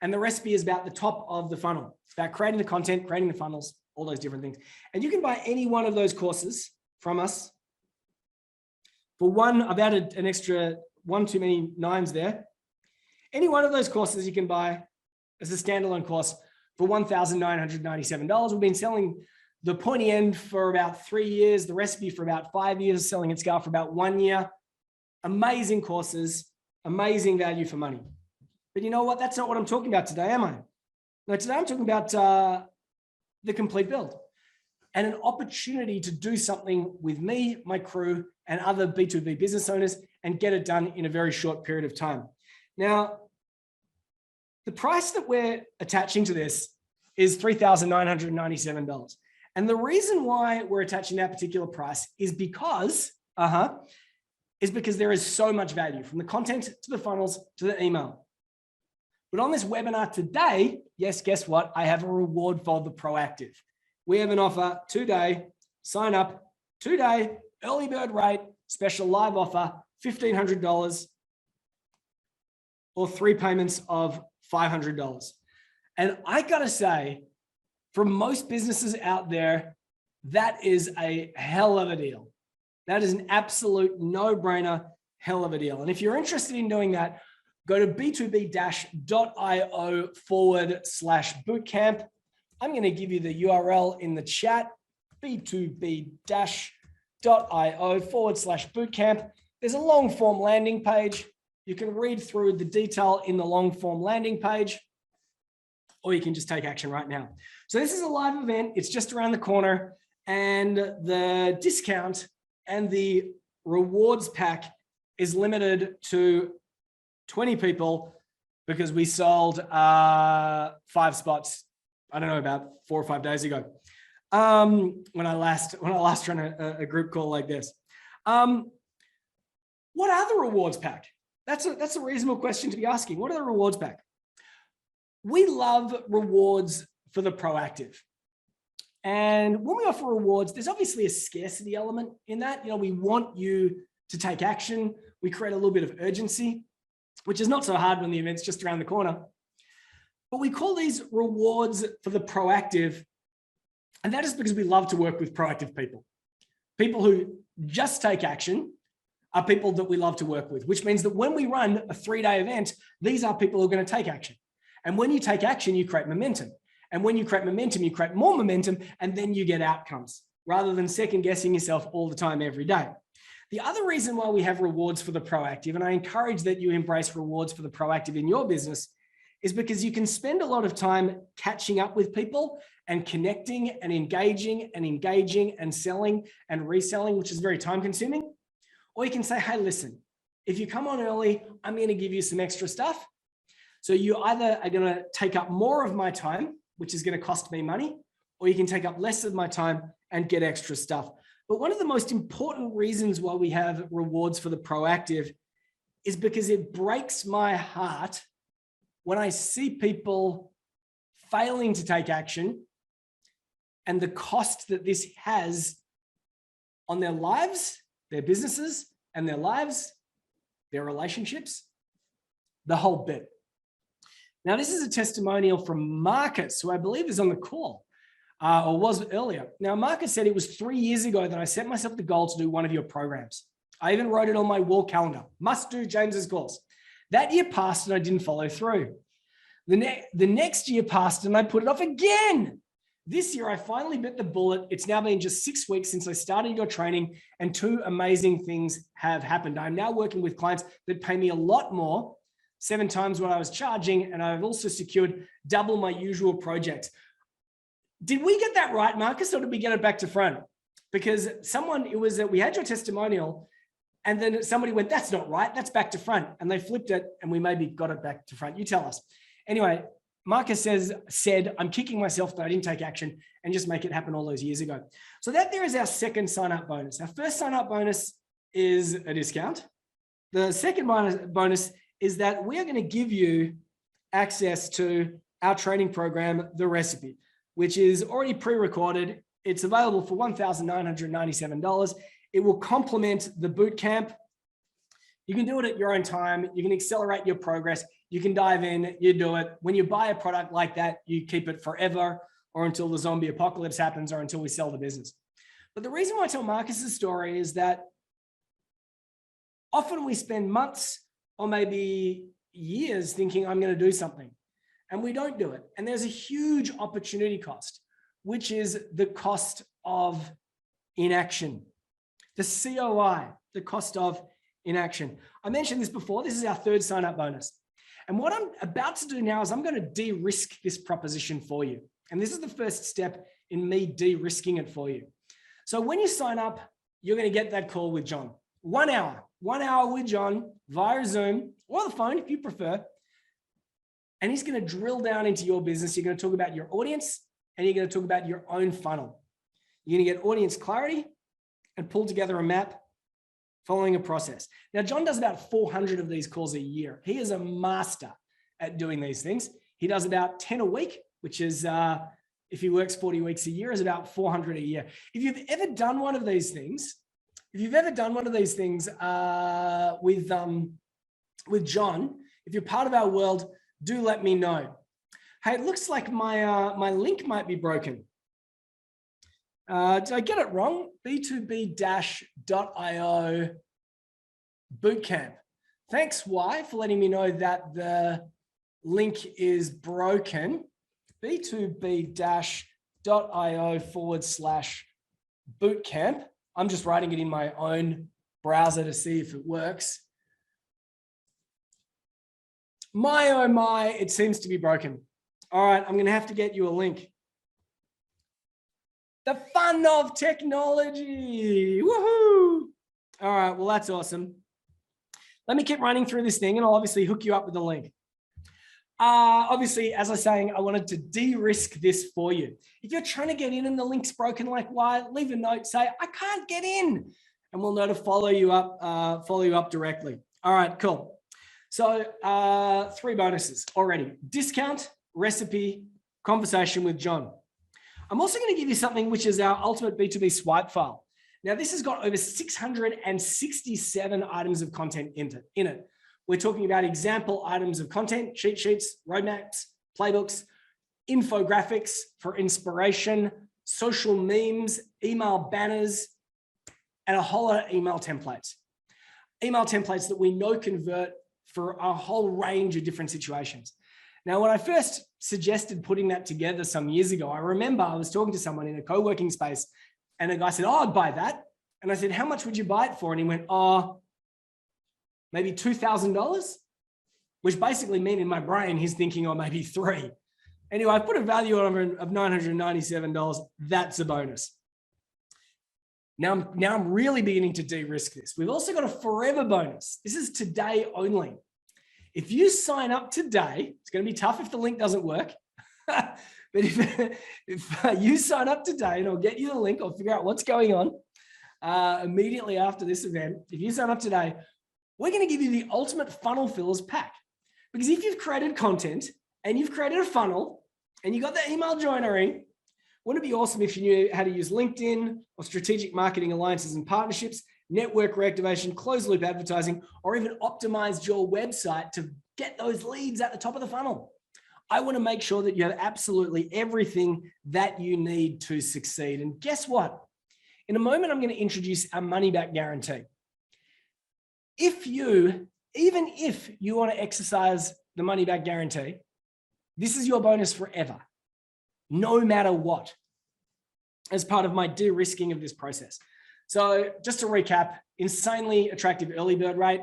And the recipe is about the top of the funnel. It's about creating the content, creating the funnels, all those different things. And you can buy any one of those courses from us for one. I've added an extra one too many nines there. Any one of those courses you can buy as a standalone course for $1,997. We've been selling the pointy end for about 3 years, the recipe for about 5 years, selling at scale for about 1 year. Amazing courses, amazing value for money. But you know what? That's not what I'm talking about today, am I? No, today I'm talking about the complete build and an opportunity to do something with me, my crew, and other B2B business owners and get it done in a very short period of time. Now, the price that we're attaching to this is $3,997. And the reason why we're attaching that particular price is because there is so much value from the content to the funnels to the email. But on this webinar today, yes, guess what? I have a reward for the proactive. We have an offer today, sign up today, early bird rate, special live offer, $1,500 or 3 payments of $500. And I gotta say, for most businesses out there, that is a hell of a deal. That is an absolute no-brainer, hell of a deal. And if you're interested in doing that, go to b2b-io/bootcamp. I'm going to give you the URL in the chat, b2b-io/bootcamp. There's a long form landing page. You can read through the detail in the long form landing page, or you can just take action right now. So this is a live event. It's just around the corner, and the discount and the rewards pack is limited to 20 people because we sold 5 spots, I don't know, about 4 or 5 days ago, when I last ran a group call like this. What are the rewards pack? That's a reasonable question to be asking. What are the rewards pack? We love rewards for the proactive. And when we offer rewards, there's obviously a scarcity element in that. You know, we want you to take action. We create a little bit of urgency, which is not so hard when the event's just around the corner. But we call these rewards for the proactive. And that is because we love to work with proactive people. People who just take action are people that we love to work with, which means that when we run a 3-day event, these are people who are going to take action. And when you take action, you create momentum. And when you create momentum, you create more momentum, and then you get outcomes rather than second guessing yourself all the time, every day. The other reason why we have rewards for the proactive, and I encourage that you embrace rewards for the proactive in your business, is because you can spend a lot of time catching up with people and connecting and engaging and selling and reselling, which is very time consuming. Or you can say, hey, listen, if you come on early, I'm going to give you some extra stuff. So you either are going to take up more of my time, which is going to cost me money, or you can take up less of my time and get extra stuff. But one of the most important reasons why we have rewards for the proactive is because it breaks my heart when I see people failing to take action and the cost that this has on their lives, their businesses and their lives, their relationships, the whole bit. Now, this is a testimonial from Marcus, who I believe is on the call, or was earlier. Now, Marcus said it was 3 years ago that I set myself the goal to do one of your programs. I even wrote it on my wall calendar, must do James's course. That year passed and I didn't follow through. The next year passed and I put it off again. This year, I finally bit the bullet. It's now been just 6 weeks since I started your training, and 2 amazing things have happened. I'm now working with clients that pay me a lot more, 7 times what I was charging, and I've also secured double my usual projects. Did we get that right, Marcus, or did we get it back to front? Because we had your testimonial, and then somebody went, that's not right, that's back to front. And they flipped it, and we maybe got it back to front. You tell us. Anyway, Marcus said, I'm kicking myself that I didn't take action and just make it happen all those years ago. So that there is our second sign-up bonus. Our first sign-up bonus is a discount. The second bonus is that we are going to give you access to our training program, The Recipe, which is already pre-recorded. It's available for $1,997. It will complement the bootcamp You can do it at your own time. You can accelerate your progress. You can dive in, you do it. When you buy a product like that, you keep it forever or until the zombie apocalypse happens or until we sell the business. But the reason why I tell Marcus's story is that often we spend months or maybe years thinking I'm going to do something and we don't do it. And there's a huge opportunity cost, which is the cost of inaction, the COI, the cost of inaction. I mentioned this before. This is our third sign-up bonus. And what I'm about to do now is I'm going to de-risk this proposition for you. And this is the first step in me de-risking it for you. So when you sign up, you're going to get that call with John. 1 hour with John via Zoom or the phone if you prefer. And he's going to drill down into your business. You're going to talk about your audience and you're going to talk about your own funnel. You're going to get audience clarity and pull together a map following a process. Now, John does about 400 of these calls a year. He is a master at doing these things. He does about 10 a week, which is, if he works 40 weeks a year, is about 400 a year. If you've ever done one of these things, with John, if you're part of our world, do let me know. Hey, it looks like my link might be broken. Did I get it wrong? B2b-.io bootcamp. Thanks, Y, for letting me know that the link is broken. B2b-.io/bootcamp. I'm just writing it in my own browser to see if it works. My, oh my, it seems to be broken. All right, I'm going to have to get you a link. The fun of technology. Woohoo. All right, well, that's awesome. Let me keep running through this thing and I'll obviously hook you up with the link. Obviously, as I was saying, I wanted to de-risk this for you. If you're trying to get in and the link's broken like why, leave a note, say, I can't get in, and we'll know to follow you up directly. All right, cool. So 3 bonuses already. Discount, recipe, conversation with John. I'm also going to give you something which is our ultimate B2B swipe file. Now, this has got over 667 items of content in it. We're talking about example items of content, cheat sheets, roadmaps, playbooks, infographics for inspiration, social memes, email banners, and a whole lot of email templates. Email templates that we know convert for a whole range of different situations. Now, when I first suggested putting that together some years ago, I remember I was talking to someone in a co-working space and a guy said, oh, I'd buy that. And I said, how much would you buy it for? And he went, oh, maybe $2,000, which basically meant in my brain, he's thinking, oh, maybe 3. Anyway, I put a value on it of $997. That's a bonus. Now I'm really beginning to de-risk this. We've also got a forever bonus. This is today only. If you sign up today, it's going to be tough if the link doesn't work. But if you sign up today, and I'll get you the link, I'll figure out what's going on immediately after this event. If you sign up today, we're going to give you the ultimate funnel fillers pack. Because if you've created content and you've created a funnel and you got the email joinery, wouldn't it be awesome if you knew how to use LinkedIn or strategic marketing alliances and partnerships, network reactivation, closed loop advertising, or even optimized your website to get those leads at the top of the funnel? I want to make sure that you have absolutely everything that you need to succeed. And guess what? In a moment, I'm going to introduce our money back guarantee. Even if you want to exercise the money back guarantee, this is your bonus forever, no matter what, as part of my de-risking of this process. So just to recap, insanely attractive early bird rate,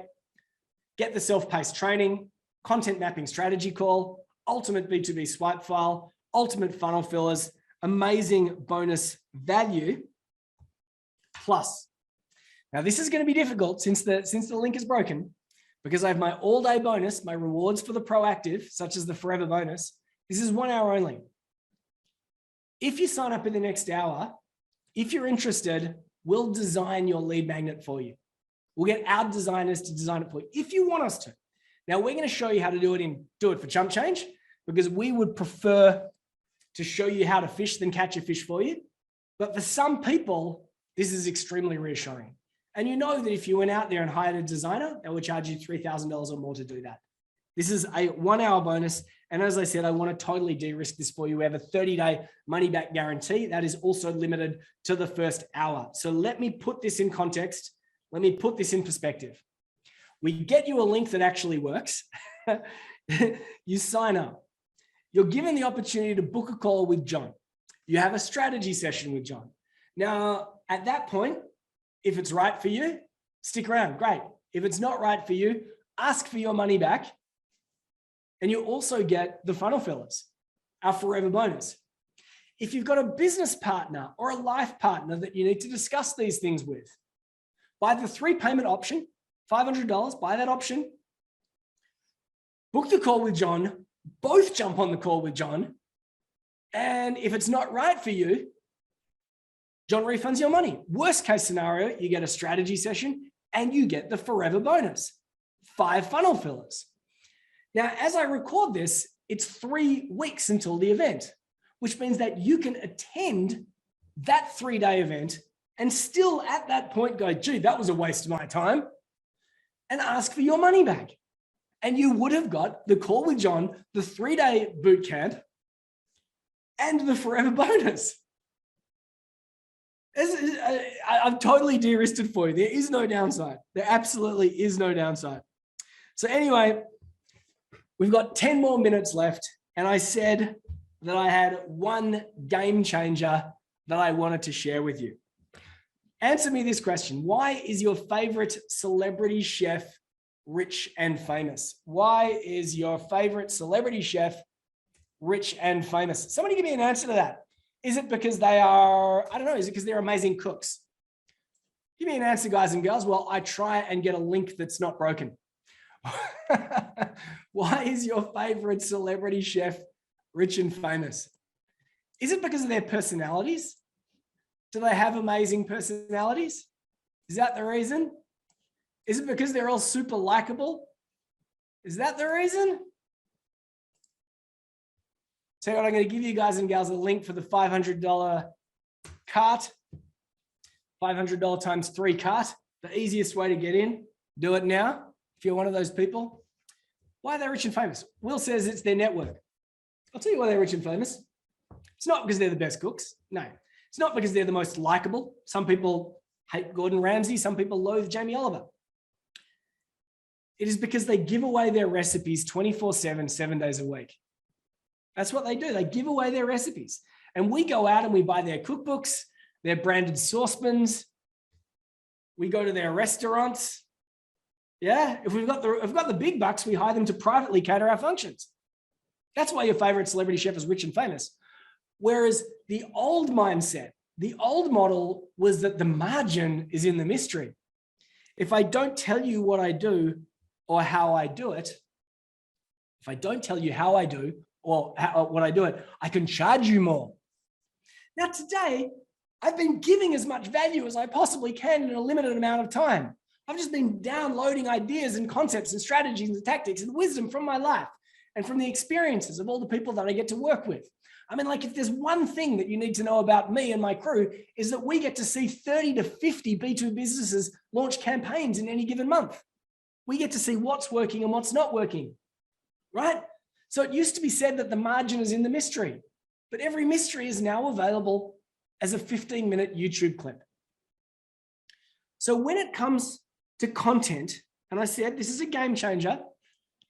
get the self-paced training, content mapping strategy call, ultimate B2B swipe file, ultimate funnel fillers, amazing bonus value, plus. Now this is going to be difficult since the link is broken, because I have my all-day bonus, my rewards for the proactive, such as the forever bonus. This is 1 hour only. If you sign up in the next hour, if you're interested, we'll design your lead magnet for you. We'll get our designers to design it for you if you want us to. Now we're going to show you how to do it for chump change, because we would prefer to show you how to fish than catch a fish for you. But for some people, this is extremely reassuring. And you know that if you went out there and hired a designer, they would charge you $3,000 or more to do that. This is a 1 hour bonus. And as I said, I want to totally de-risk this for you. We have a 30-day money-back guarantee that is also limited to the first hour. So let me put this in context. Let me put this in perspective. We get you a link that actually works. You sign up. You're given the opportunity to book a call with John. You have a strategy session with John. Now, at that point, if it's right for you, stick around. Great. If it's not right for you, ask for your money back. And you also get the funnel fillers, our forever bonus. If you've got a business partner or a life partner that you need to discuss these things with, buy the 3 payment option, $500, buy that option, book the call with John, both jump on the call with John. And if it's not right for you, John refunds your money. Worst case scenario, you get a strategy session and you get the forever bonus, 5 funnel fillers. Now, as I record this, it's 3 weeks until the event, which means that you can attend that 3-day event and still at that point go, gee, that was a waste of my time, and ask for your money back. And you would have got the call with John, the 3-day boot camp, and the forever bonus. I've totally de-risked it for you. There is no downside. There absolutely is no downside. So anyway, we've got 10 more minutes left. And I said that I had one game changer that I wanted to share with you. Answer me this question. Why is your favorite celebrity chef rich and famous? Why is your favorite celebrity chef rich and famous? Somebody give me an answer to that. Is it because they are, I don't know, is it because they're amazing cooks? Give me an answer, guys and girls. Well, I try and get a link that's not broken. Why is your favorite celebrity chef rich and famous? Is it because of their personalities? Do they have amazing personalities? Is that the reason? Is it because they're all super likable? Is that the reason? So what, I'm going to give you guys and gals a link for the $500 cart, $500 times 3 cart, the easiest way to get in. Do it now if you're one of those people. Why are they rich and famous? Will says it's their network. I'll tell you why they're rich and famous. It's not because they're the best cooks. No, it's not because they're the most likable. Some people hate Gordon Ramsay. Some people loathe Jamie Oliver. It is because they give away their recipes 24/7, 7 days a week. That's what they do. They give away their recipes. And we go out and we buy their cookbooks, their branded saucepans. We go to their restaurants. Yeah, if we've got the big bucks, we hire them to privately cater our functions. That's why your favorite celebrity chef is rich and famous. Whereas the old mindset, the old model was that the margin is in the mystery. If I don't tell you what I do or how I do it, if I don't tell you how I do or what I do it, I can charge you more. Now today, I've been giving as much value as I possibly can in a limited amount of time. I've just been downloading ideas and concepts and strategies and tactics and wisdom from my life and from the experiences of all the people that I get to work with. I mean, like, if there's one thing that you need to know about me and my crew, is that we get to see 30 to 50 B2 businesses launch campaigns in any given month. We get to see what's working and what's not working, right? So it used to be said that the margin is in the mystery, but every mystery is now available as a 15-minute YouTube clip. So when it comes to content, and I said this is a game changer,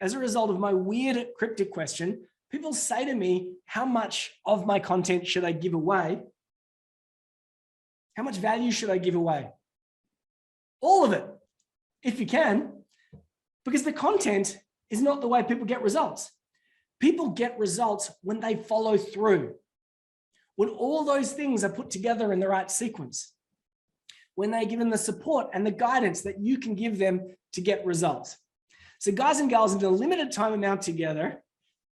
as a result of my weird cryptic question, people say to me, how much of my content should I give away? How much value should I give away? All of it, if you can, because the content is not the way people get results. People get results when they follow through, when all those things are put together in the right sequence, when they're given the support and the guidance that you can give them to get results. So guys and girls, in a limited time amount together,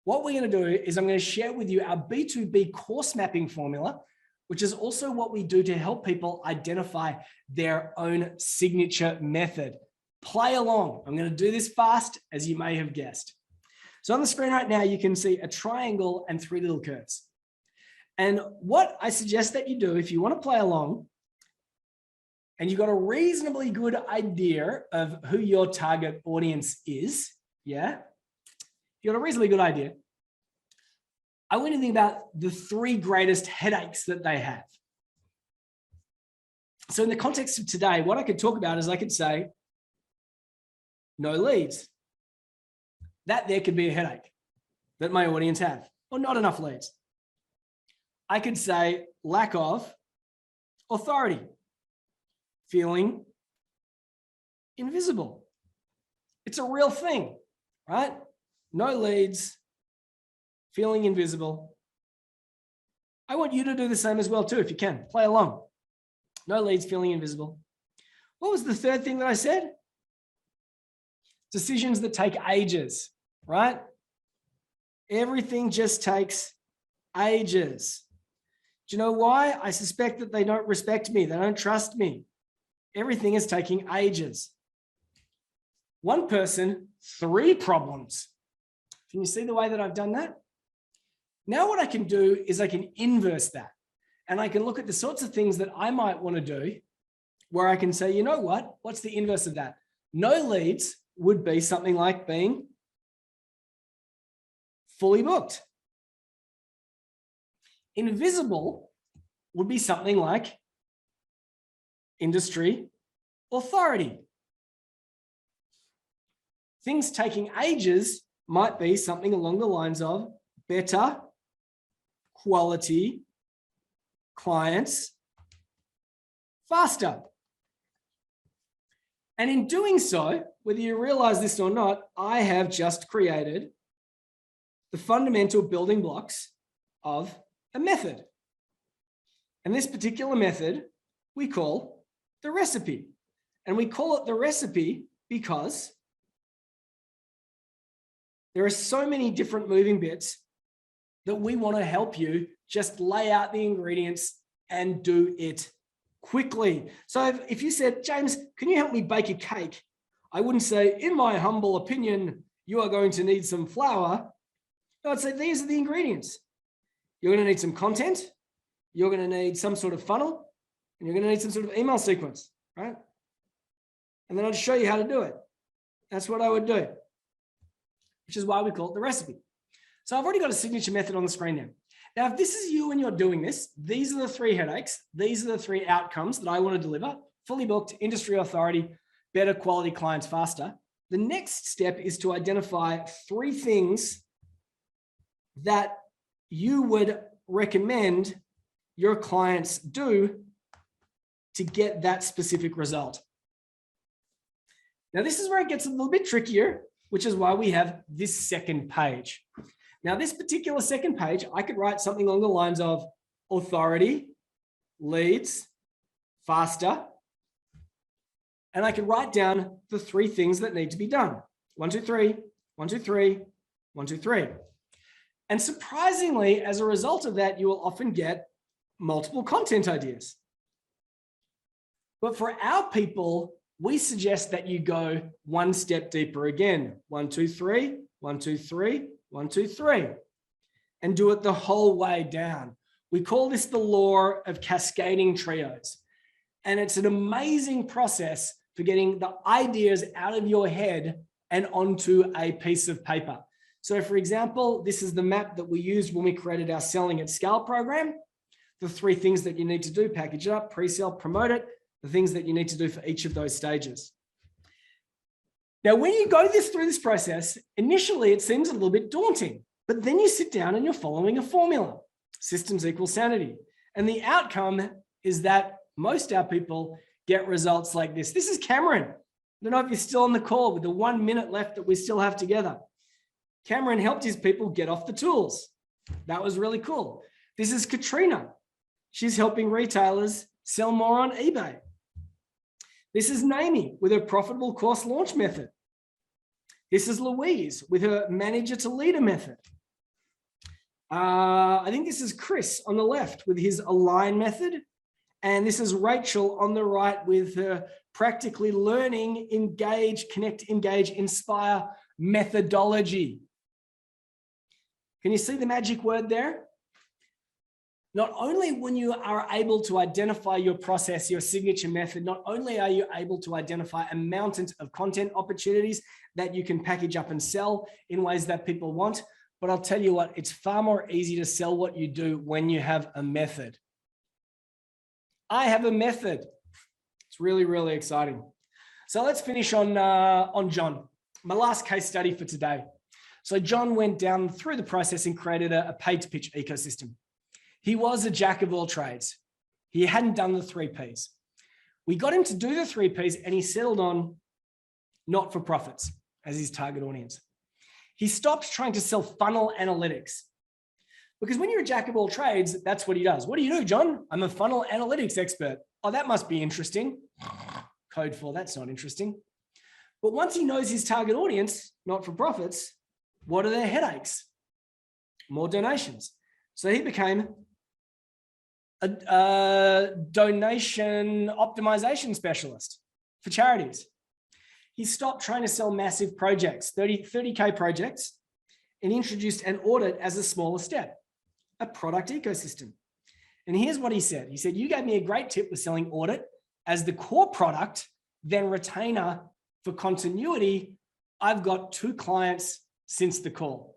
what we're going to do is I'm going to share with you our B2B course mapping formula, which is also what we do to help people identify their own signature method. Play along. I'm going to do this fast, as you may have guessed. So on the screen right now, you can see a triangle and 3 little curves. And what I suggest that you do, if you want to play along, and you've got a reasonably good idea of who your target audience is, yeah? You got a reasonably good idea. I want you to think about the 3 greatest headaches that they have. So in the context of today, what I could talk about is I could say, no leads. That there could be a headache that my audience have, or not enough leads. I could say lack of authority, feeling invisible. It's a real thing, right? No leads, feeling invisible. I want you to do the same as well too, if you can. Play along. No leads, feeling invisible. What was the 3rd thing that I said? Decisions that take ages, right? Everything just takes ages. Do you know why? I suspect that they don't respect me. They don't trust me. Everything is taking ages. 1 person, 3 problems. Can you see the way that I've done that? Now what I can do is I can inverse that. And I can look at the sorts of things that I might want to do where I can say, you know what? What's the inverse of that? No leads would be something like being fully booked. Invisible would be something like industry authority. Things taking ages might be something along the lines of better quality clients faster. And in doing so, whether you realize this or not, I have just created the fundamental building blocks of a method. And this particular method we call the recipe. And we call it the recipe because there are so many different moving bits that we want to help you just lay out the ingredients and do it quickly. So if you said, James, can you help me bake a cake? I wouldn't say, in my humble opinion, you are going to need some flour. No, I'd say these are the ingredients. You're going to need some content. You're going to need some sort of funnel, and you're going to need some sort of email sequence, right? And then I'd show you how to do it. That's what I would do, which is why we call it the recipe. So I've already got a signature method on the screen now. Now, if this is you and you're doing this, these are the 3 headaches. These are the 3 outcomes that I want to deliver: fully booked, industry authority, better quality clients faster. The next step is to identify 3 things that you would recommend your clients do to get that specific result. Now, this is where it gets a little bit trickier, which is why we have this 2nd page. Now, this particular 2nd page, I could write something along the lines of authority, leads, faster, and I could write down the 3 things that need to be done. 1, 2, 3, 1, 2, 3, 1, 2, 3. And surprisingly, as a result of that, you will often get multiple content ideas. But for our people, we suggest that you go 1 step deeper again. 1, 2, 3, 1, 2, 3, 1, 2, 3, and do it the whole way down. We call this the law of cascading trios. And it's an amazing process for getting the ideas out of your head and onto a piece of paper. So for example, this is the map that we used when we created our Selling at Scale program. The 3 things that you need to do: package it up, pre-sell, promote it, the things that you need to do for each of those stages. Now, when you go through this process, initially it seems a little bit daunting, but then you sit down and you're following a formula. Systems equal sanity. And the outcome is that most of our people get results like this. This is Cameron. I don't know if you're still on the call with the 1 minute left that we still have together. Cameron helped his people get off the tools. That was really cool. This is Katrina. She's helping retailers sell more on eBay. This is Naomi with her profitable course launch method. This is Louise with her manager to leader method. I think this is Chris on the left with his align method. And this is Rachel on the right with her practically learning, engage, connect, engage, inspire methodology. Can you see the magic word there? Not only when you are able to identify your process, your signature method, not only are you able to identify a mountain of content opportunities that you can package up and sell in ways that people want, but I'll tell you what, it's far more easy to sell what you do when you have a method. I have a method. It's really, really exciting. So let's finish on John, my last case study for today. So John went down through the process and created a pay-to-pitch ecosystem. He was a jack of all trades. He hadn't done the 3 Ps. We got him to do the 3 Ps and he settled on not-for-profits as his target audience. He stopped trying to sell funnel analytics because when you're a jack of all trades, that's what he does. What do you do, John? I'm a funnel analytics expert. Oh, that must be interesting. Code for that's not interesting. But once he knows his target audience, not-for-profits, what are their headaches? More donations. So he became a donation optimization specialist for charities. He stopped trying to sell massive projects, 30K projects, and introduced an audit as a smaller step, a product ecosystem. And here's what he said. He said, you gave me a great tip with selling audit as the core product, then retainer for continuity. I've got 2 clients since the call.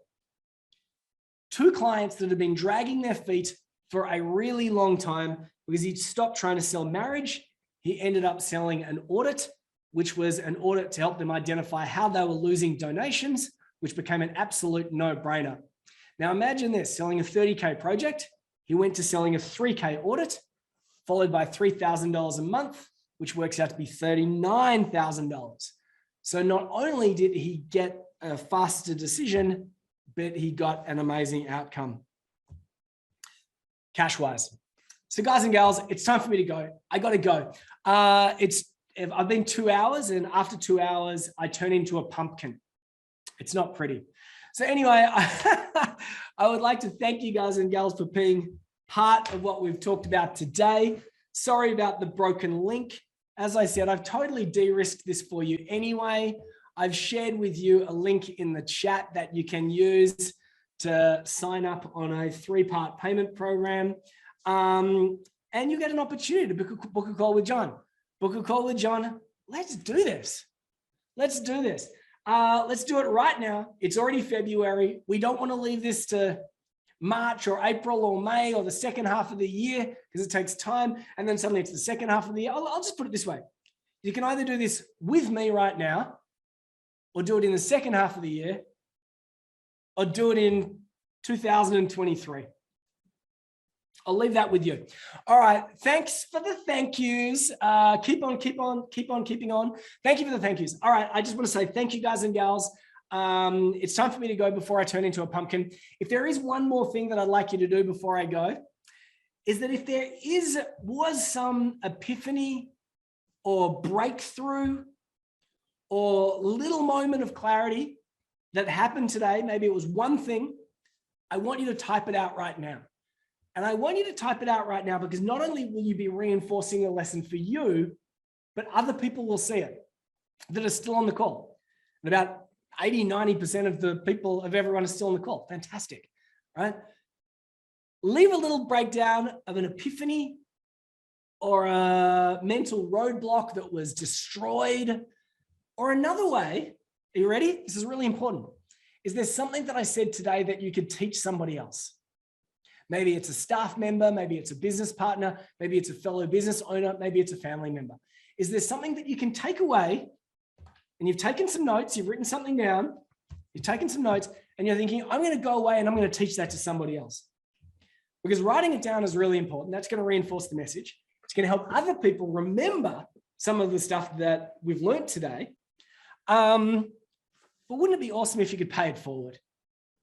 2 clients that have been dragging their feet for a really long time because he stopped trying to sell marriage. He ended up selling an audit, which was an audit to help them identify how they were losing donations, which became an absolute no-brainer. Now imagine this, selling a 30K project. He went to selling a 3K audit, followed by $3,000 a month, which works out to be $39,000. So not only did he get a faster decision, but he got an amazing outcome cash-wise. So guys and gals, it's time for me to go. I got to go. I've been 2 hours, and after 2 hours, I turn into a pumpkin. It's not pretty. So anyway, I would like to thank you guys and gals for being part of what we've talked about today. Sorry about the broken link. As I said, I've totally de-risked this for you anyway. I've shared with you a link in the chat that you can use to sign up on a 3-part payment program. And you get an opportunity to book a call with John. Book a call with John. Let's do this. Let's do this. Let's do it right now. It's already February. We don't want to leave this to March or April or May or the second half of the year because it takes time. And then suddenly it's the second half of the year. I'll just put it this way. You can either do this with me right now or do it in the second half of the year or do it in 2023. I'll leave that with you. All right. Thanks for the thank yous. Keep on keeping on. Thank you for the thank yous. All right. I just want to say thank you guys and gals. It's time for me to go before I turn into a pumpkin. If there is one more thing that I'd like you to do before I go, is that if there was some epiphany or breakthrough or little moment of clarity that happened today, maybe it was one thing, I want you to type it out right now. And I want you to type it out right now because not only will you be reinforcing a lesson for you, but other people will see it that are still on the call. And about 80, 90% of the people, of everyone is still on the call. Fantastic, right? Leave a little breakdown of an epiphany or a mental roadblock that was destroyed. Or another way, are you ready? This is really important. Is there something that I said today that you could teach somebody else? Maybe it's a staff member, maybe it's a business partner, maybe it's a fellow business owner, maybe it's a family member. Is there something that you can take away and you've taken some notes, you've written something down, you've taken some notes and you're thinking, I'm going to go away and I'm going to teach that to somebody else. Because writing it down is really important. That's going to reinforce the message. It's going to help other people remember some of the stuff that we've learned today. But wouldn't it be awesome if you could pay it forward?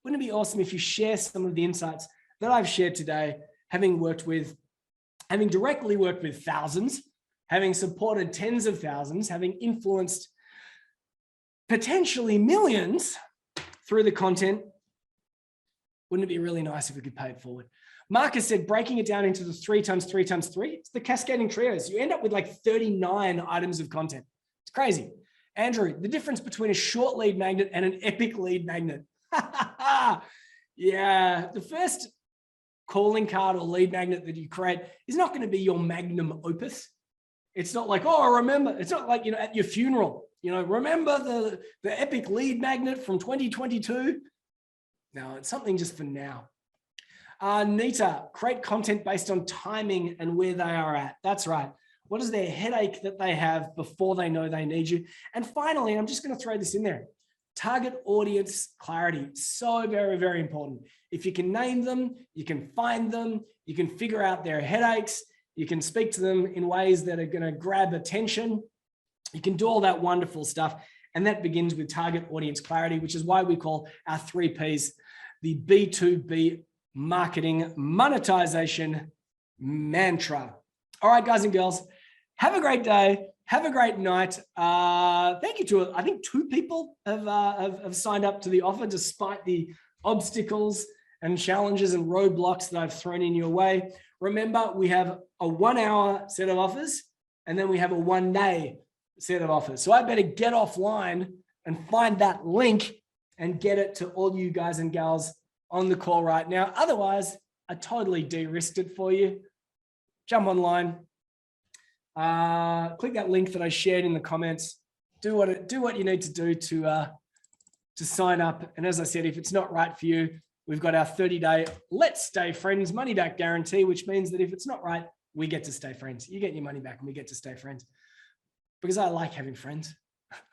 Wouldn't it be awesome if you share some of the insights that I've shared today, having directly worked with thousands, having supported tens of thousands, having influenced potentially millions through the content? Wouldn't it be really nice if we could pay it forward? Marcus said, breaking it down into the 3 times 3 times 3, it's the cascading trios. You end up with like 39 items of content. It's crazy. Andrew, the difference between a short lead magnet and an epic lead magnet. Yeah, the first calling card or lead magnet that you create is not going to be your magnum opus. It's not like, oh, remember, it's not like, at your funeral, remember the epic lead magnet from 2022. No, it's something just for now. Nita, create content based on timing and where they are at. That's right. What is their headache that they have before they know they need you? And finally, I'm just going to throw this in there. Target audience clarity. So very, very important. If you can name them, you can find them, you can figure out their headaches, you can speak to them in ways that are going to grab attention. You can do all that wonderful stuff. And that begins with target audience clarity, which is why we call our 3 Ps the B2B Marketing Monetization Mantra. All right, guys and girls, have a great day. Have a great night. Thank you to, I think 2 people have signed up to the offer despite the obstacles and challenges and roadblocks that I've thrown in your way. Remember, we have a 1-hour set of offers, and then we have a 1-day set of offers. So I better get offline and find that link and get it to all you guys and gals on the call right now. Otherwise, I totally de-risked it for you. Jump online. Click that link that I shared in the comments. Do what you need to do to sign up. And as I said, if it's not right for you, we've got our 30-day Let's Stay Friends money back guarantee, which means that if it's not right, we get to stay friends. You get your money back and we get to stay friends because I like having friends.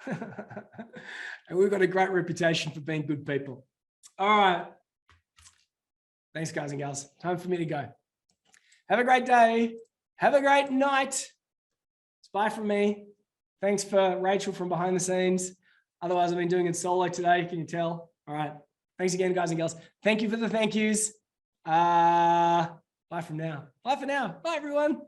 And we've got a great reputation for being good people. All right. Thanks, guys and gals. Time for me to go. Have a great day. Have a great night. It's bye from me. Thanks for Rachel from behind the scenes. Otherwise, I've been doing it solo today. Can you tell? All right. Thanks again, guys and girls. Thank you for the thank yous. Bye from now. Bye for now. Bye, everyone.